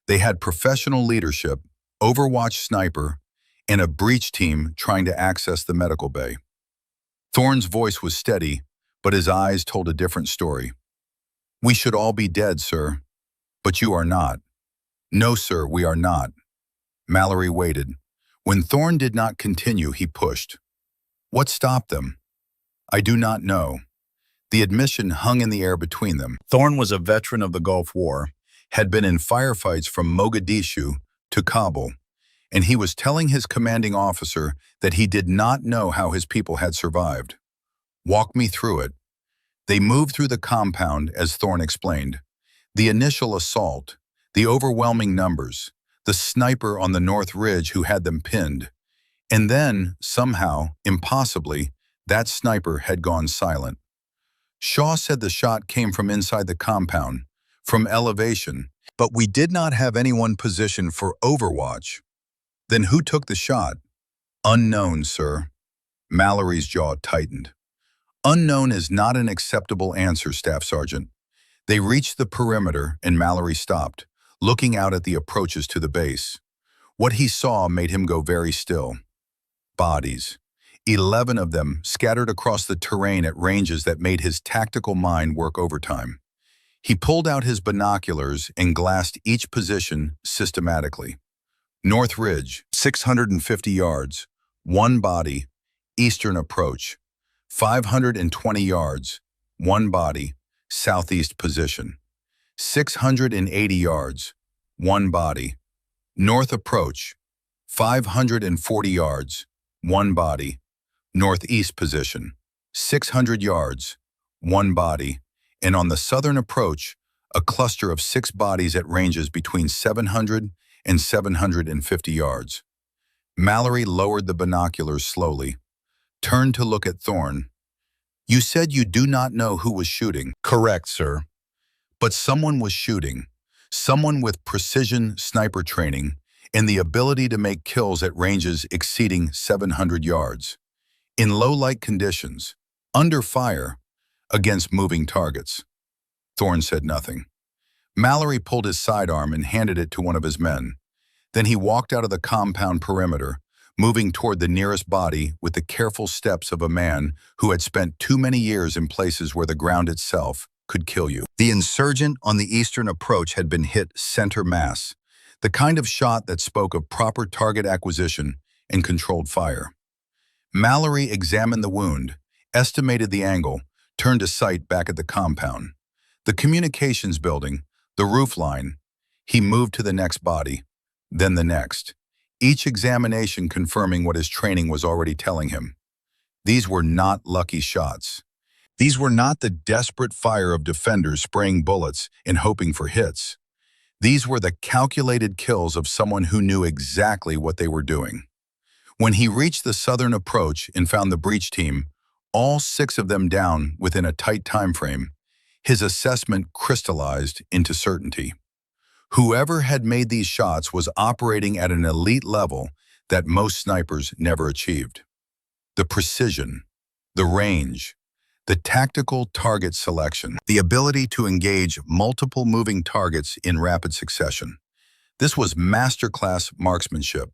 They had professional leadership, Overwatch sniper, and a breach team trying to access the medical bay." Thorne's voice was steady, but his eyes told a different story. "We should all be dead, sir. But you are not." "No, sir, we are not." Mallory waited. When Thorne did not continue, he pushed. "What stopped them?" "I do not know." The admission hung in the air between them. Thorne was a veteran of the Gulf War, had been in firefights from Mogadishu to Kabul, and he was telling his commanding officer that he did not know how his people had survived. "Walk me through it." They moved through the compound, as Thorne explained. The initial assault, the overwhelming numbers, the sniper on the North Ridge who had them pinned. And then, somehow, impossibly, that sniper had gone silent. Shaw said the shot came from inside the compound, from elevation, but we did not have anyone positioned for Overwatch. Then who took the shot? "Unknown, sir." Mallory's jaw tightened. "Unknown is not an acceptable answer, Staff Sergeant." They reached the perimeter and Mallory stopped, looking out at the approaches to the base. What he saw made him go very still. Bodies. 11 of them scattered across the terrain at ranges that made his tactical mind work overtime. He pulled out his binoculars and glassed each position systematically. North Ridge, 650 yards, 1 body, eastern approach. 520 yards, 1 body, southeast position. 680 yards, 1 body, north approach. 540 yards, 1 body, northeast position. 600 yards, 1 body, and on the southern approach, a cluster of 6 bodies at ranges between 700 and 750 yards. Mallory lowered the binoculars slowly, turned to look at Thorne. "You said you do not know who was shooting." "Correct, sir." "But someone was shooting. Someone with precision sniper training and the ability to make kills at ranges exceeding 700 yards. In low-light conditions, under fire, against moving targets." Thorne said nothing. Mallory pulled his sidearm and handed it to one of his men. Then he walked out of the compound perimeter, moving toward the nearest body with the careful steps of a man who had spent too many years in places where the ground itself could kill you. The insurgent on the eastern approach had been hit center mass, the kind of shot that spoke of proper target acquisition and controlled fire. Mallory examined the wound, estimated the angle, turned to sight back at the compound. The communications building, the roof line. He moved to the next body, then the next, each examination confirming what his training was already telling him. These were not lucky shots. These were not the desperate fire of defenders spraying bullets and hoping for hits. These were the calculated kills of someone who knew exactly what they were doing. When he reached the southern approach and found the breach team, all 6 of them down within a tight time frame, his assessment crystallized into certainty. Whoever had made these shots was operating at an elite level that most snipers never achieved. The precision, the range, the tactical target selection, the ability to engage multiple moving targets in rapid succession. This was masterclass marksmanship.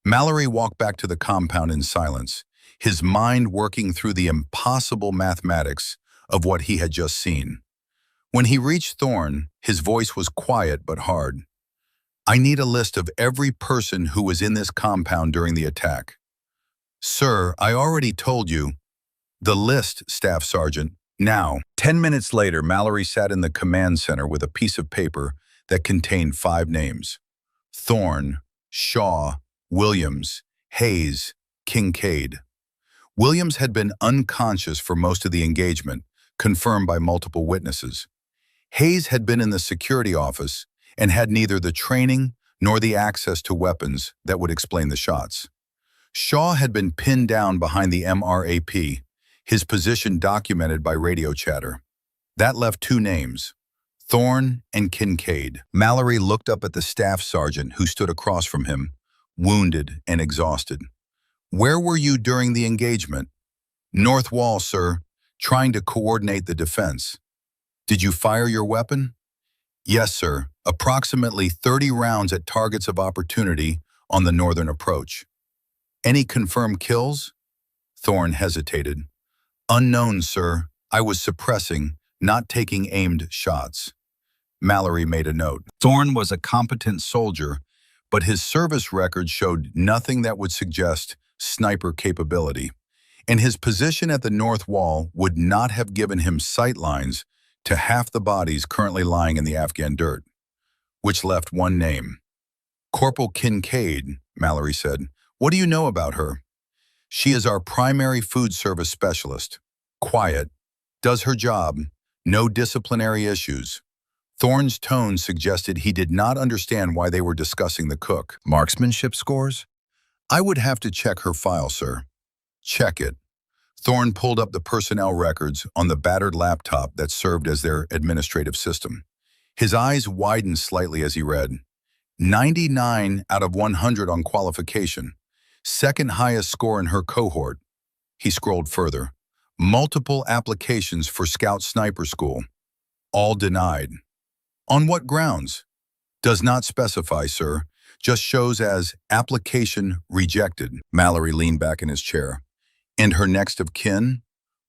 Mallory walked back to the compound in silence, his mind working through the impossible mathematics of what he had just seen. When he reached Thorne, his voice was quiet but hard. "I need a list of every person who was in this compound during the attack." "Sir, I already told you." "The list, Staff Sergeant, now." 10 minutes later, Mallory sat in the command center with a piece of paper that contained 5 names. Thorne, Shaw, Williams, Hayes, Kincaid. Williams had been unconscious for most of the engagement, confirmed by multiple witnesses. Hayes had been in the security office and had neither the training nor the access to weapons that would explain the shots. Shaw had been pinned down behind the MRAP, his position documented by radio chatter. That left two names, Thorne and Kincaid. Mallory looked up at the staff sergeant who stood across from him, wounded and exhausted. "Where were you during the engagement?" "North wall, sir, trying to coordinate the defense." "Did you fire your weapon?" "Yes, sir, approximately 30 rounds at targets of opportunity on the northern approach." "Any confirmed kills?" Thorne hesitated. "Unknown, sir. I was suppressing, not taking aimed shots." Mallory made a note. Thorne was a competent soldier, but his service record showed nothing that would suggest sniper capability, and his position at the north wall would not have given him sight lines to half the bodies currently lying in the Afghan dirt, which left one name. "Corporal Kincaid," Mallory said. "What do you know about her?" "She is our primary food service specialist. Quiet, does her job, no disciplinary issues." Thorne's tone suggested he did not understand why they were discussing the cook. "Marksmanship scores?" "I would have to check her file, sir." "Check it." Thorne pulled up the personnel records on the battered laptop that served as their administrative system. His eyes widened slightly as he read, 99 out of 100 on qualification, second highest score in her cohort. He scrolled further. Multiple applications for Scout Sniper School. All denied. "On what grounds?" "Does not specify, sir. Just shows as application rejected." Mallory leaned back in his chair. "And her next of kin?"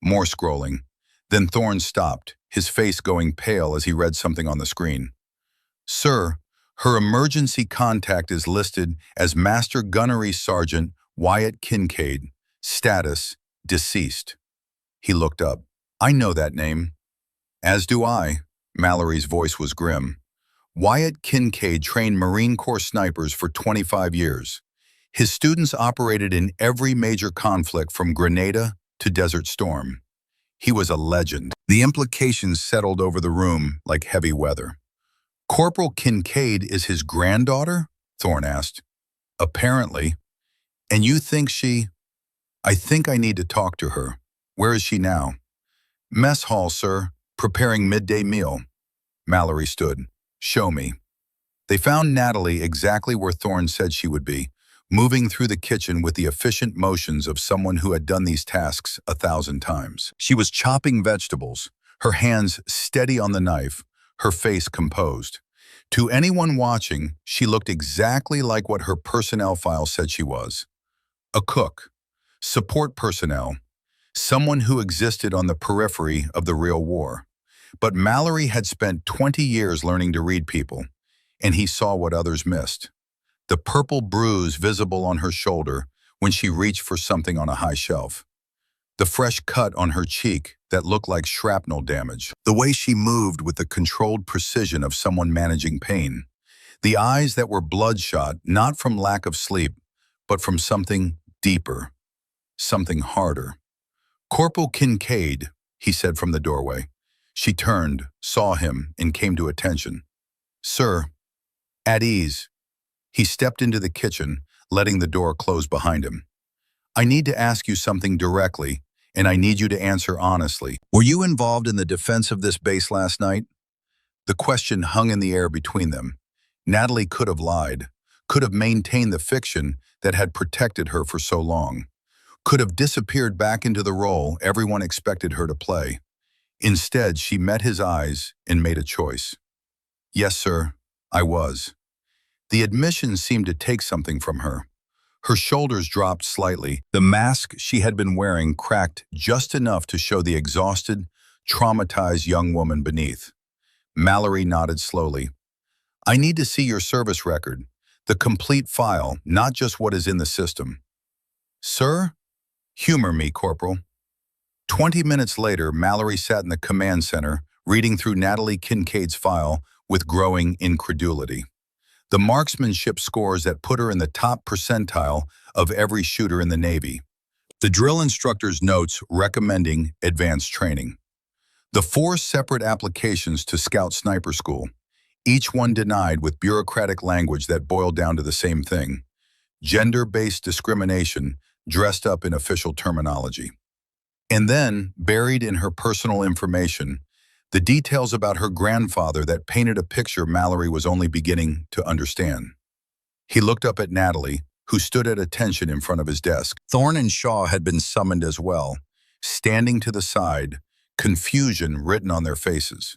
More scrolling. Then Thorne stopped, his face going pale as he read something on the screen. "Sir, her emergency contact is listed as Master Gunnery Sergeant Wyatt Kincaid. Status, deceased." He looked up. "I know that name." "As do I." Mallory's voice was grim. "Wyatt Kincaid trained Marine Corps snipers for 25 years. His students operated in every major conflict from Grenada to Desert Storm. He was a legend." The implications settled over the room like heavy weather. "Corporal Kincaid is his granddaughter?" Thorne asked. "Apparently. And you think she—" "I think I need to talk to her. Where is she now?" "Mess hall, sir. Preparing midday meal." Mallory stood. "Show me." They found Natalie exactly where Thorne said she would be, moving through the kitchen with the efficient motions of someone who had done these tasks 1,000 times. She was chopping vegetables, her hands steady on the knife, her face composed. To anyone watching, she looked exactly like what her personnel file said she was. A cook, support personnel, someone who existed on the periphery of the real war. But Mallory had spent 20 years learning to read people, and he saw what others missed. The purple bruise visible on her shoulder when she reached for something on a high shelf. The fresh cut on her cheek that looked like shrapnel damage. The way she moved with the controlled precision of someone managing pain. The eyes that were bloodshot, not from lack of sleep, but from something deeper, something harder. "Corporal Kincaid," he said from the doorway. She turned, saw him, and came to attention. "Sir." "At ease." He stepped into the kitchen, letting the door close behind him. "I need to ask you something directly, and I need you to answer honestly. Were you involved in the defense of this base last night?" The question hung in the air between them. Natalie could have lied, could have maintained the fiction that had protected her for so long, could have disappeared back into the role everyone expected her to play. Instead, she met his eyes and made a choice. "Yes, sir, I was." The admission seemed to take something from her. Her shoulders dropped slightly. The mask she had been wearing cracked just enough to show the exhausted, traumatized young woman beneath. Mallory nodded slowly. "I need to see your service record, the complete file, not just what is in the system." "Sir?" "Humor me, Corporal." 20 minutes later, Mallory sat in the command center, reading through Natalie Kincaid's file with growing incredulity. The marksmanship scores that put her in the top percentile of every shooter in the Navy. The drill instructor's notes recommending advanced training. The 4 separate applications to Scout Sniper School, Each one denied with bureaucratic language that boiled down to the same thing: gender-based discrimination dressed up in official terminology. And then, buried in her personal information, the details about her grandfather that painted a picture Mallory was only beginning to understand. He looked up at Natalie, who stood at attention in front of his desk. Thorne and Shaw had been summoned as well, standing to the side, confusion written on their faces.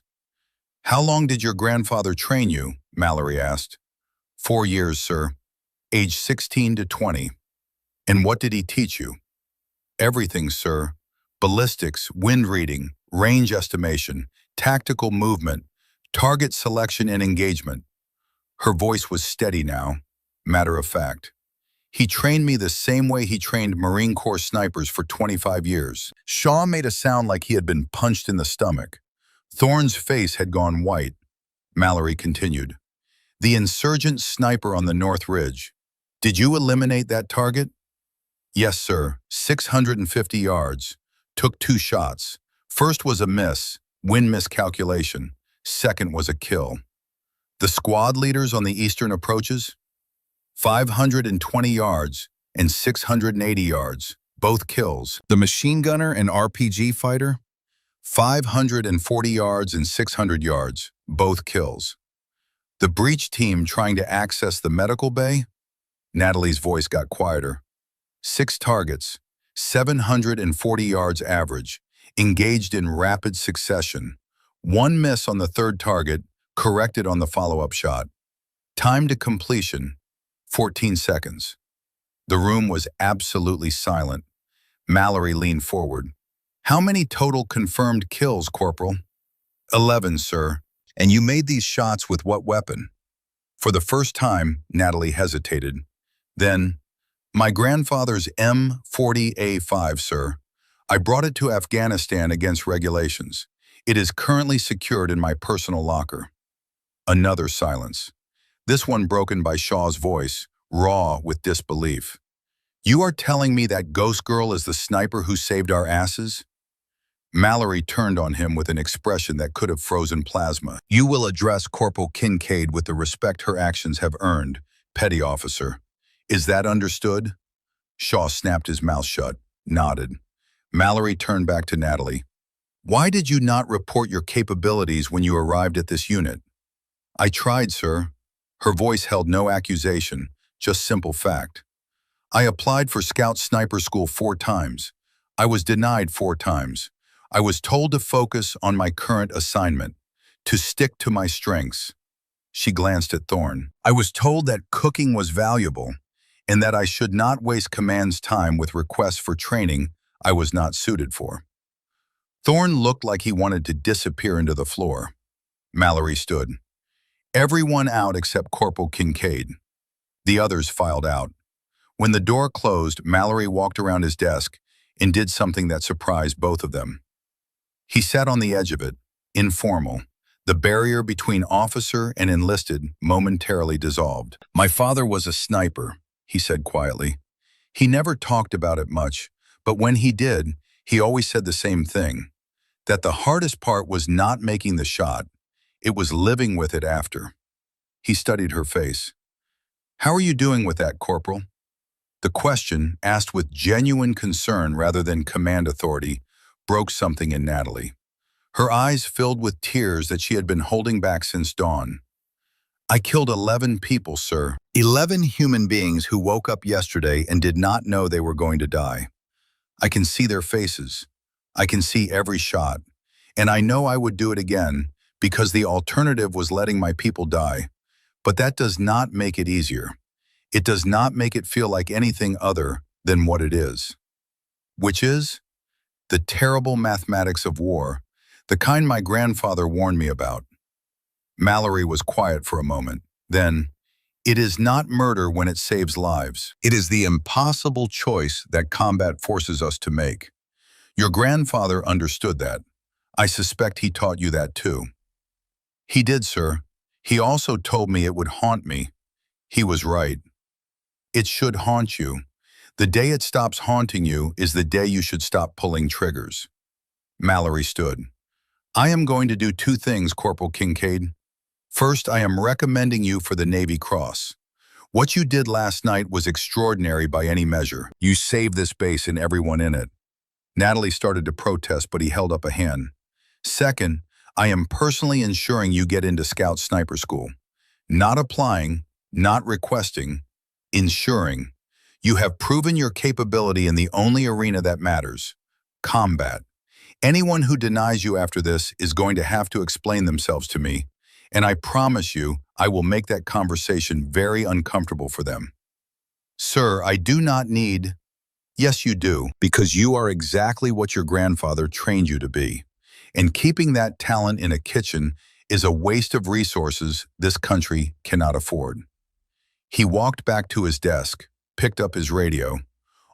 "How long did your grandfather train you?" Mallory asked. "4 years, sir. Age 16 to 20. "And what did he teach you?" "Everything, sir. Ballistics, wind reading, range estimation, tactical movement, target selection and engagement." Her voice was steady now, matter of fact. "He trained me the same way he trained Marine Corps snipers for 25 years. Shaw made a sound like he had been punched in the stomach. Thorne's face had gone white. Mallory continued. "The insurgent sniper on the North Ridge. Did you eliminate that target?" "Yes, sir. 650 yards. Took 2 shots. First was a miss, wind miscalculation. Second was a kill." "The squad leaders on the eastern approaches?" 520 yards and 680 yards, both kills. "The machine gunner and RPG fighter?" 540 yards and 600 yards, both kills. "The breach team trying to access the medical bay?" Natalie's voice got quieter. 6 targets, 740 yards average, engaged in rapid succession. 1 miss on the 3rd target, corrected on the follow-up shot. Time to completion, 14 seconds. The room was absolutely silent. Mallory leaned forward. "How many total confirmed kills, Corporal?" 11, sir. "And you made these shots with what weapon?" For the first time, Natalie hesitated. Then, "My grandfather's M40A5, sir. I brought it to Afghanistan against regulations. It is currently secured in my personal locker." Another silence. This one broken by Shaw's voice, raw with disbelief. "You are telling me that ghost girl is the sniper who saved our asses?" Mallory turned on him with an expression that could have frozen plasma. "You will address Corporal Kincaid with the respect her actions have earned, petty officer. Is that understood?" Shaw snapped his mouth shut, nodded. Mallory turned back to Natalie. "Why did you not report your capabilities when you arrived at this unit?" "I tried, sir." Her voice held no accusation, just simple fact. "I applied for Scout Sniper School 4 times. I was denied 4 times. I was told to focus on my current assignment, to stick to my strengths." She glanced at Thorne. "I was told that cooking was valuable, and that I should not waste command's time with requests for training I was not suited for." Thorne looked like he wanted to disappear into the floor. Mallory stood. "Everyone out except Corporal Kincaid." The others filed out. When the door closed, Mallory walked around his desk and did something that surprised both of them. He sat on the edge of it, informal. The barrier between officer and enlisted momentarily dissolved. "My father was a sniper," he said quietly. "He never talked about it much, but when he did, he always said the same thing, that the hardest part was not making the shot, it was living with it after." He studied her face. "How are you doing with that, Corporal?" The question, asked with genuine concern rather than command authority, broke something in Natalie. Her eyes filled with tears that she had been holding back since dawn. "I killed 11 people, sir. 11 human beings who woke up yesterday and did not know they were going to die. I can see their faces. I can see every shot. And I know I would do it again because the alternative was letting my people die. But that does not make it easier. It does not make it feel like anything other than what it is." Which is? The terrible mathematics of war, the kind my grandfather warned me about. Mallory was quiet for a moment. Then, "It is not murder when it saves lives. It is the impossible choice that combat forces us to make. Your grandfather understood that. I suspect he taught you that too." "He did, sir. He also told me it would haunt me." He was right. It should haunt you. The day it stops haunting you is the day you should stop pulling triggers. Mallory stood. "I am going to do 2 things, Corporal Kincaid. First, I am recommending you for the Navy Cross. What you did last night was extraordinary by any measure. You saved this base and everyone in it. Natalie started to protest, but he held up a hand. Second, I am personally ensuring you get into Scout Sniper School. Not applying, not requesting, ensuring. You have proven your capability in the only arena that matters, combat. Anyone who denies you after this is going to have to explain themselves to me, and I promise you I will make that conversation very uncomfortable for them. Sir, I do not need... Yes, you do, because you are exactly what your grandfather trained you to be. And keeping that talent in a kitchen is a waste of resources this country cannot afford. He walked back to his desk, picked up his radio.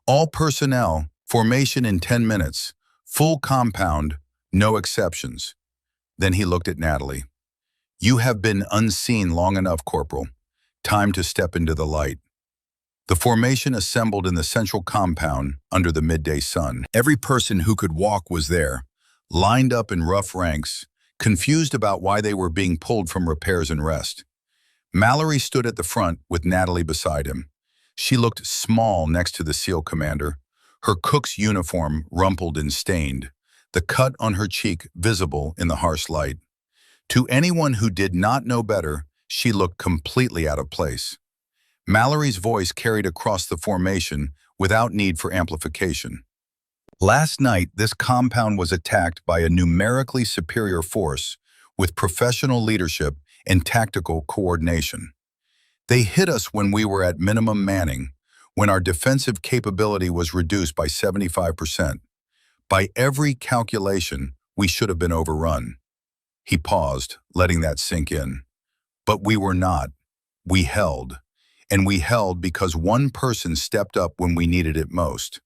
All personnel, formation in 10 minutes, full compound, no exceptions. Then he looked at Natalie. You have been unseen long enough, Corporal. Time to step into the light. The formation assembled in the central compound under the midday sun. Every person who could walk was there, lined up in rough ranks, confused about why they were being pulled from repairs and rest. Mallory stood at the front with Natalie beside him. She looked small next to the SEAL commander, her cook's uniform rumpled and stained, the cut on her cheek visible in the harsh light. To anyone who did not know better, she looked completely out of place. Mallory's voice carried across the formation without need for amplification. Last night, this compound was attacked by a numerically superior force with professional leadership and tactical coordination. They hit us when we were at minimum manning, when our defensive capability was reduced by 75%. By every calculation, we should have been overrun. He paused, letting that sink in. But we were not. We held. And we held because one person stepped up when we needed it most.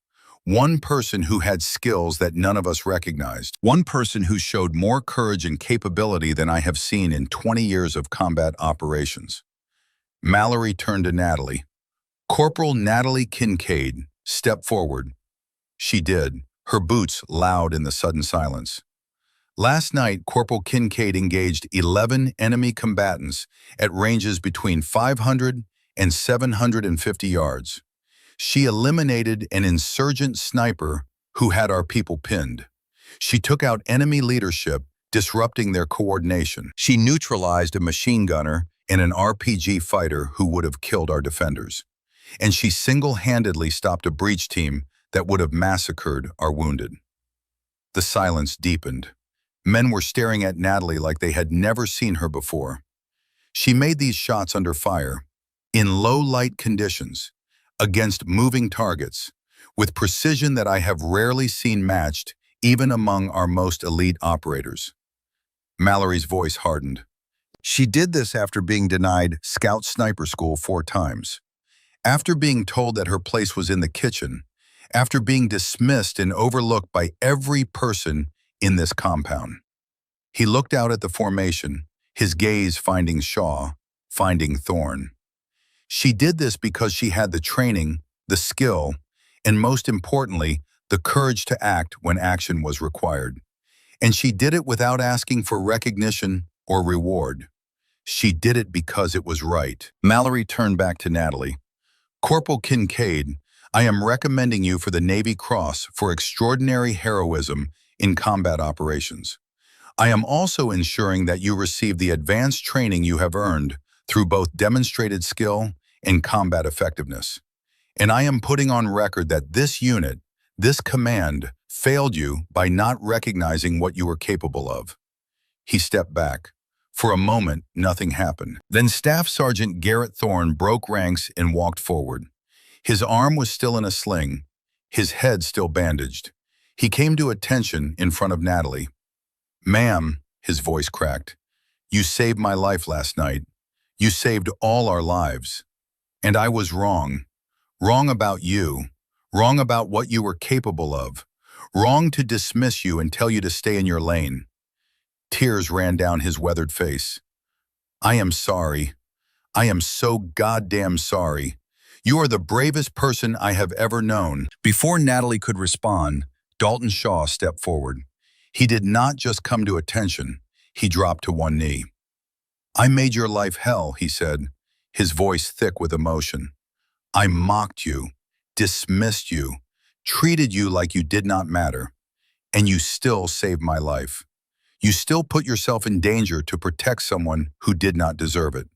One person who had skills that none of us recognized. One person who showed more courage and capability than I have seen in 20 years of combat operations. Mallory turned to Natalie. Corporal Natalie Kincaid, step forward. She did, her boots loud in the sudden silence. Last night, Corporal Kincaid engaged 11 enemy combatants at ranges between 500 and 750 yards. She eliminated an insurgent sniper who had our people pinned. She took out enemy leadership, disrupting their coordination. She neutralized a machine gunner and an RPG fighter who would have killed our defenders. And she single-handedly stopped a breach team that would have massacred our wounded. The silence deepened. Men were staring at Natalie like they had never seen her before. She made these shots under fire, in low-light conditions, against moving targets, with precision that I have rarely seen matched even among our most elite operators. Mallory's voice hardened. She did this after being denied Scout Sniper School 4 times, after being told that her place was in the kitchen, after being dismissed and overlooked by every person in this compound. He looked out at the formation, his gaze finding Shaw, finding Thorne. She did this because she had the training, the skill, and most importantly, the courage to act when action was required. And she did it without asking for recognition or reward. She did it because it was right. Mallory turned back to Natalie. Corporal Kincaid, I am recommending you for the Navy Cross for extraordinary heroism in combat operations. I am also ensuring that you receive the advanced training you have earned through both demonstrated skill and combat effectiveness. And I am putting on record that this unit, this command, failed you by not recognizing what you were capable of. He stepped back. For a moment, nothing happened. Then Staff Sergeant Garrett Thorne broke ranks and walked forward. His arm was still in a sling, his head still bandaged. He came to attention in front of Natalie. Ma'am, his voice cracked, you saved my life last night. You saved all our lives. And I was wrong. Wrong about you. Wrong about what you were capable of. Wrong to dismiss you and tell you to stay in your lane. Tears ran down his weathered face. I am sorry. I am so goddamn sorry. You are the bravest person I have ever known. Before Natalie could respond, Dalton Shaw stepped forward. He did not just come to attention. He dropped to one knee. I made your life hell, he said, his voice thick with emotion. I mocked you, dismissed you, treated you like you did not matter, and you still saved my life. You still put yourself in danger to protect someone who did not deserve it.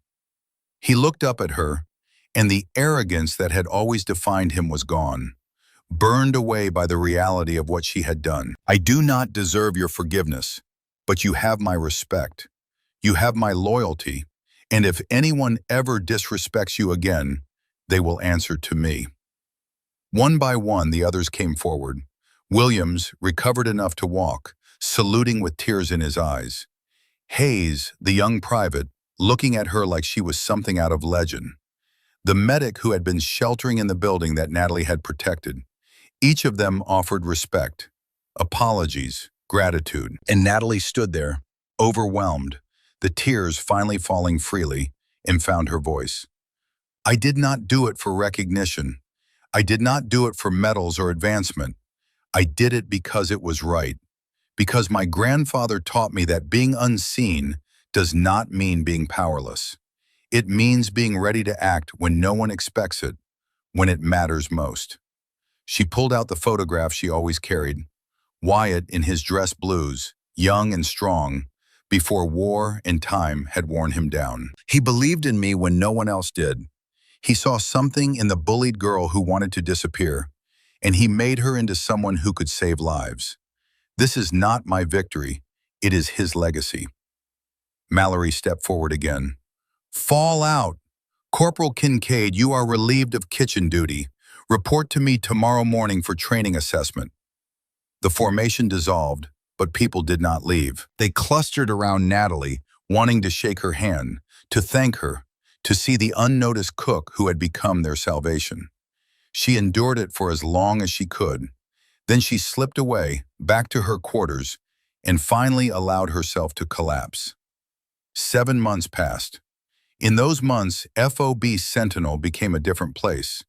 He looked up at her, and the arrogance that had always defined him was gone, burned away by the reality of what she had done. I do not deserve your forgiveness, but you have my respect. You have my loyalty, and if anyone ever disrespects you again, they will answer to me. One by one, the others came forward. Williams recovered enough to walk, saluting with tears in his eyes. Hayes, the young private, looking at her like she was something out of legend. The medic who had been sheltering in the building that Natalie had protected. Each of them offered respect, apologies, gratitude. And Natalie stood there, overwhelmed, the tears finally falling freely, and found her voice. I did not do it for recognition. I did not do it for medals or advancement. I did it because it was right. Because my grandfather taught me that being unseen does not mean being powerless. It means being ready to act when no one expects it, when it matters most. She pulled out the photograph she always carried. Wyatt in his dress blues, young and strong, before war and time had worn him down. He believed in me when no one else did. He saw something in the bullied girl who wanted to disappear, and he made her into someone who could save lives. This is not my victory, it is his legacy. Mallory stepped forward again. Fall out. Corporal Kincaid, you are relieved of kitchen duty. Report to me tomorrow morning for training assessment. The formation dissolved, but people did not leave. They clustered around Natalie, wanting to shake her hand, to thank her, to see the unnoticed cook who had become their salvation. She endured it for as long as she could. Then she slipped away, back to her quarters, and finally allowed herself to collapse. 7 months passed. In those months, FOB Sentinel became a different place.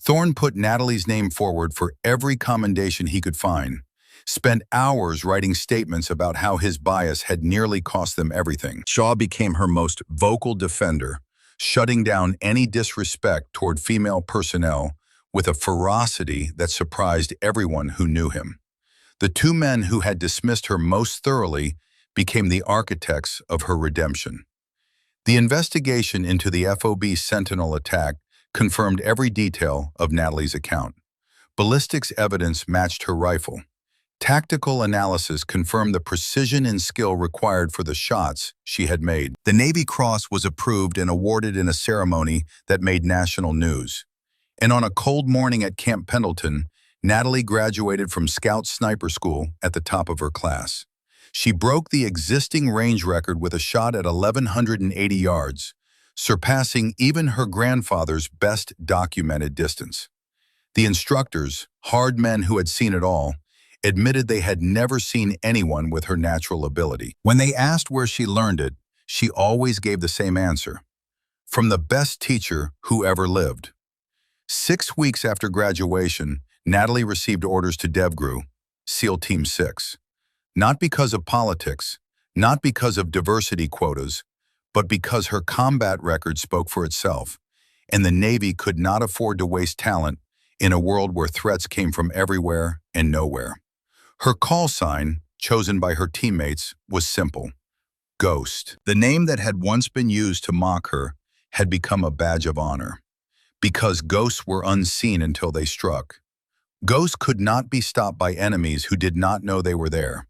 Thorne put Natalie's name forward for every commendation he could find, spent hours writing statements about how his bias had nearly cost them everything. Shaw became her most vocal defender, shutting down any disrespect toward female personnel with a ferocity that surprised everyone who knew him. The two men who had dismissed her most thoroughly became the architects of her redemption. The investigation into the FOB Sentinel attack confirmed every detail of Natalie's account. Ballistics evidence matched her rifle. Tactical analysis confirmed the precision and skill required for the shots she had made. The Navy Cross was approved and awarded in a ceremony that made national news. And on a cold morning at Camp Pendleton, Natalie graduated from Scout Sniper School at the top of her class. She broke the existing range record with a shot at 1,180 yards, surpassing even her grandfather's best documented distance. The instructors, hard men who had seen it all, admitted they had never seen anyone with her natural ability. When they asked where she learned it, she always gave the same answer: from the best teacher who ever lived. 6 weeks after graduation, Natalie received orders to DevGru, SEAL Team 6. Not because of politics, not because of diversity quotas, but because her combat record spoke for itself, and the Navy could not afford to waste talent in a world where threats came from everywhere and nowhere. Her call sign, chosen by her teammates, was simple: Ghost. The name that had once been used to mock her had become a badge of honor, because ghosts were unseen until they struck. Ghosts could not be stopped by enemies who did not know they were there.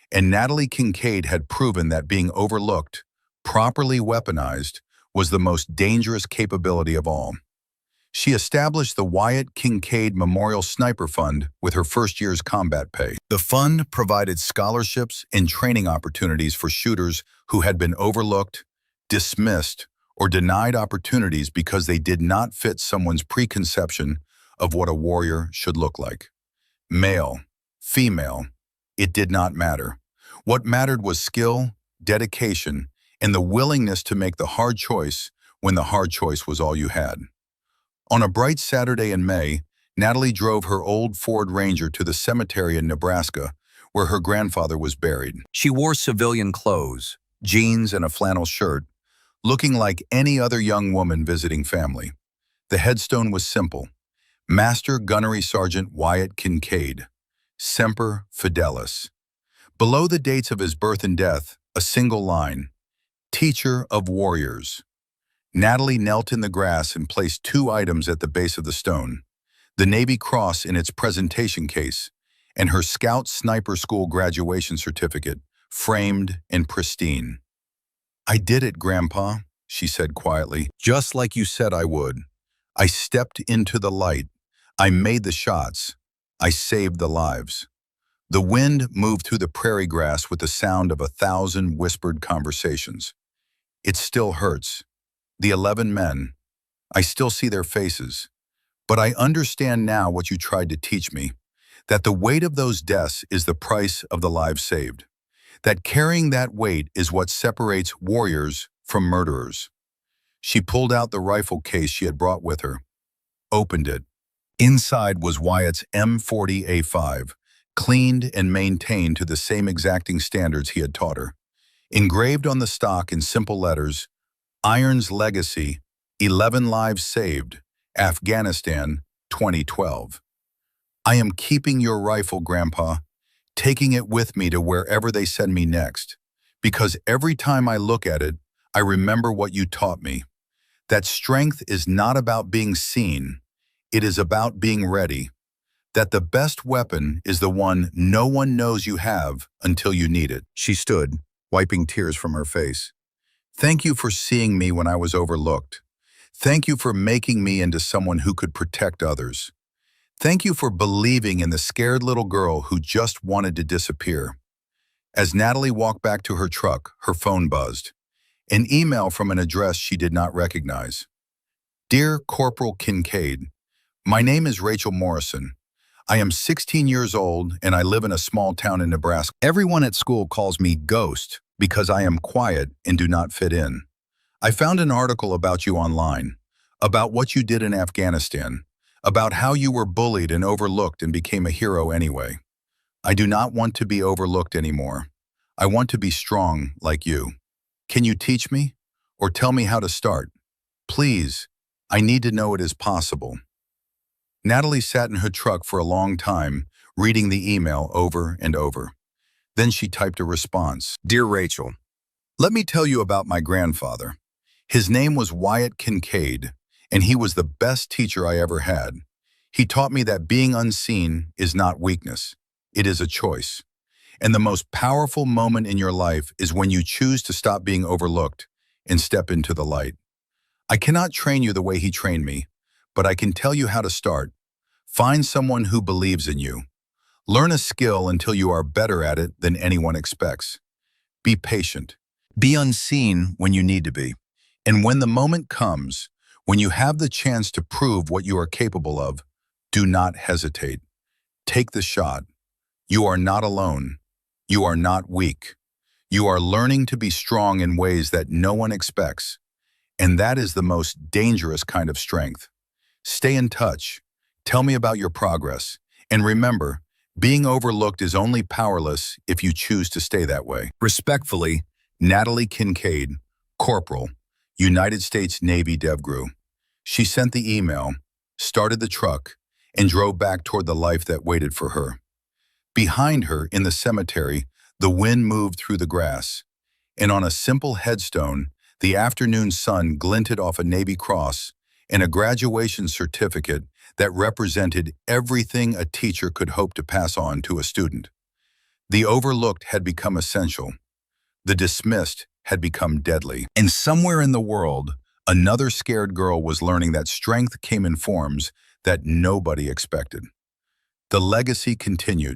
And Natalie Kincaid had proven that being overlooked, properly weaponized, was the most dangerous capability of all. She established the Wyatt Kincaid Memorial Sniper Fund with her first year's combat pay. The fund provided scholarships and training opportunities for shooters who had been overlooked, dismissed, or denied opportunities because they did not fit someone's preconception of what a warrior should look like. Male, female, it did not matter. What mattered was skill, dedication, and the willingness to make the hard choice when the hard choice was all you had. On a bright Saturday in May, Natalie drove her old Ford Ranger to the cemetery in Nebraska, where her grandfather was buried. She wore civilian clothes, jeans and a flannel shirt, looking like any other young woman visiting family. The headstone was simple: Master Gunnery Sergeant Wyatt Kincaid, Semper Fidelis. Below the dates of his birth and death, a single line: Teacher of Warriors. Natalie knelt in the grass and placed two items at the base of the stone: the Navy Cross in its presentation case, and her Scout Sniper School graduation certificate, framed and pristine. "I did it, Grandpa," she said quietly, "just like you said I would. I stepped into the light. I made the shots. I saved the lives." The wind moved through the prairie grass with the sound of 1,000 whispered conversations. "It still hurts. The 11 men. I still see their faces. But I understand now what you tried to teach me, that the weight of those deaths is the price of the lives saved. That carrying that weight is what separates warriors from murderers." She pulled out the rifle case she had brought with her, opened it. Inside was Wyatt's M40A5, cleaned and maintained to the same exacting standards he had taught her. Engraved on the stock in simple letters, "Iron's Legacy, 11 Lives Saved, Afghanistan, 2012. I am keeping your rifle, Grandpa, taking it with me to wherever they send me next, because every time I look at it, I remember what you taught me. That strength is not about being seen, it is about being ready. That the best weapon is the one no one knows you have until you need it." She stood, wiping tears from her face. "Thank you for seeing me when I was overlooked. Thank you for making me into someone who could protect others. Thank you for believing in the scared little girl who just wanted to disappear." As Natalie walked back to her truck, her phone buzzed. An email from an address she did not recognize. "Dear Corporal Kincaid, my name is Rachel Morrison. I am 16 years old and I live in a small town in Nebraska. Everyone at school calls me Ghost because I am quiet and do not fit in. I found an article about you online, about what you did in Afghanistan, about how you were bullied and overlooked and became a hero anyway. I do not want to be overlooked anymore. I want to be strong like you. Can you teach me or tell me how to start? Please, I need to know it is possible." Natalie sat in her truck for a long time, reading the email over and over. Then she typed a response. "Dear Rachel, let me tell you about my grandfather. His name was Wyatt Kincaid, and he was the best teacher I ever had. He taught me that being unseen is not weakness, it is a choice. And the most powerful moment in your life is when you choose to stop being overlooked and step into the light. I cannot train you the way he trained me, but I can tell you how to start. Find someone who believes in you. Learn a skill until you are better at it than anyone expects. Be patient. Be unseen when you need to be. And when the moment comes, when you have the chance to prove what you are capable of, do not hesitate. Take the shot. You are not alone. You are not weak. You are learning to be strong in ways that no one expects. And that is the most dangerous kind of strength. Stay in touch. Tell me about your progress. And remember, being overlooked is only powerless if you choose to stay that way. Respectfully, Natalie Kincaid, Corporal, United States Navy DevGru. She sent the email, started the truck, and drove back toward the life that waited for her. Behind her, in the cemetery, the wind moved through the grass, and on a simple headstone, the afternoon sun glinted off a Navy Cross and a graduation certificate that represented everything a teacher could hope to pass on to a student. The overlooked had become essential. The dismissed had become deadly. And somewhere in the world, another scared girl was learning that strength came in forms that nobody expected. The legacy continued.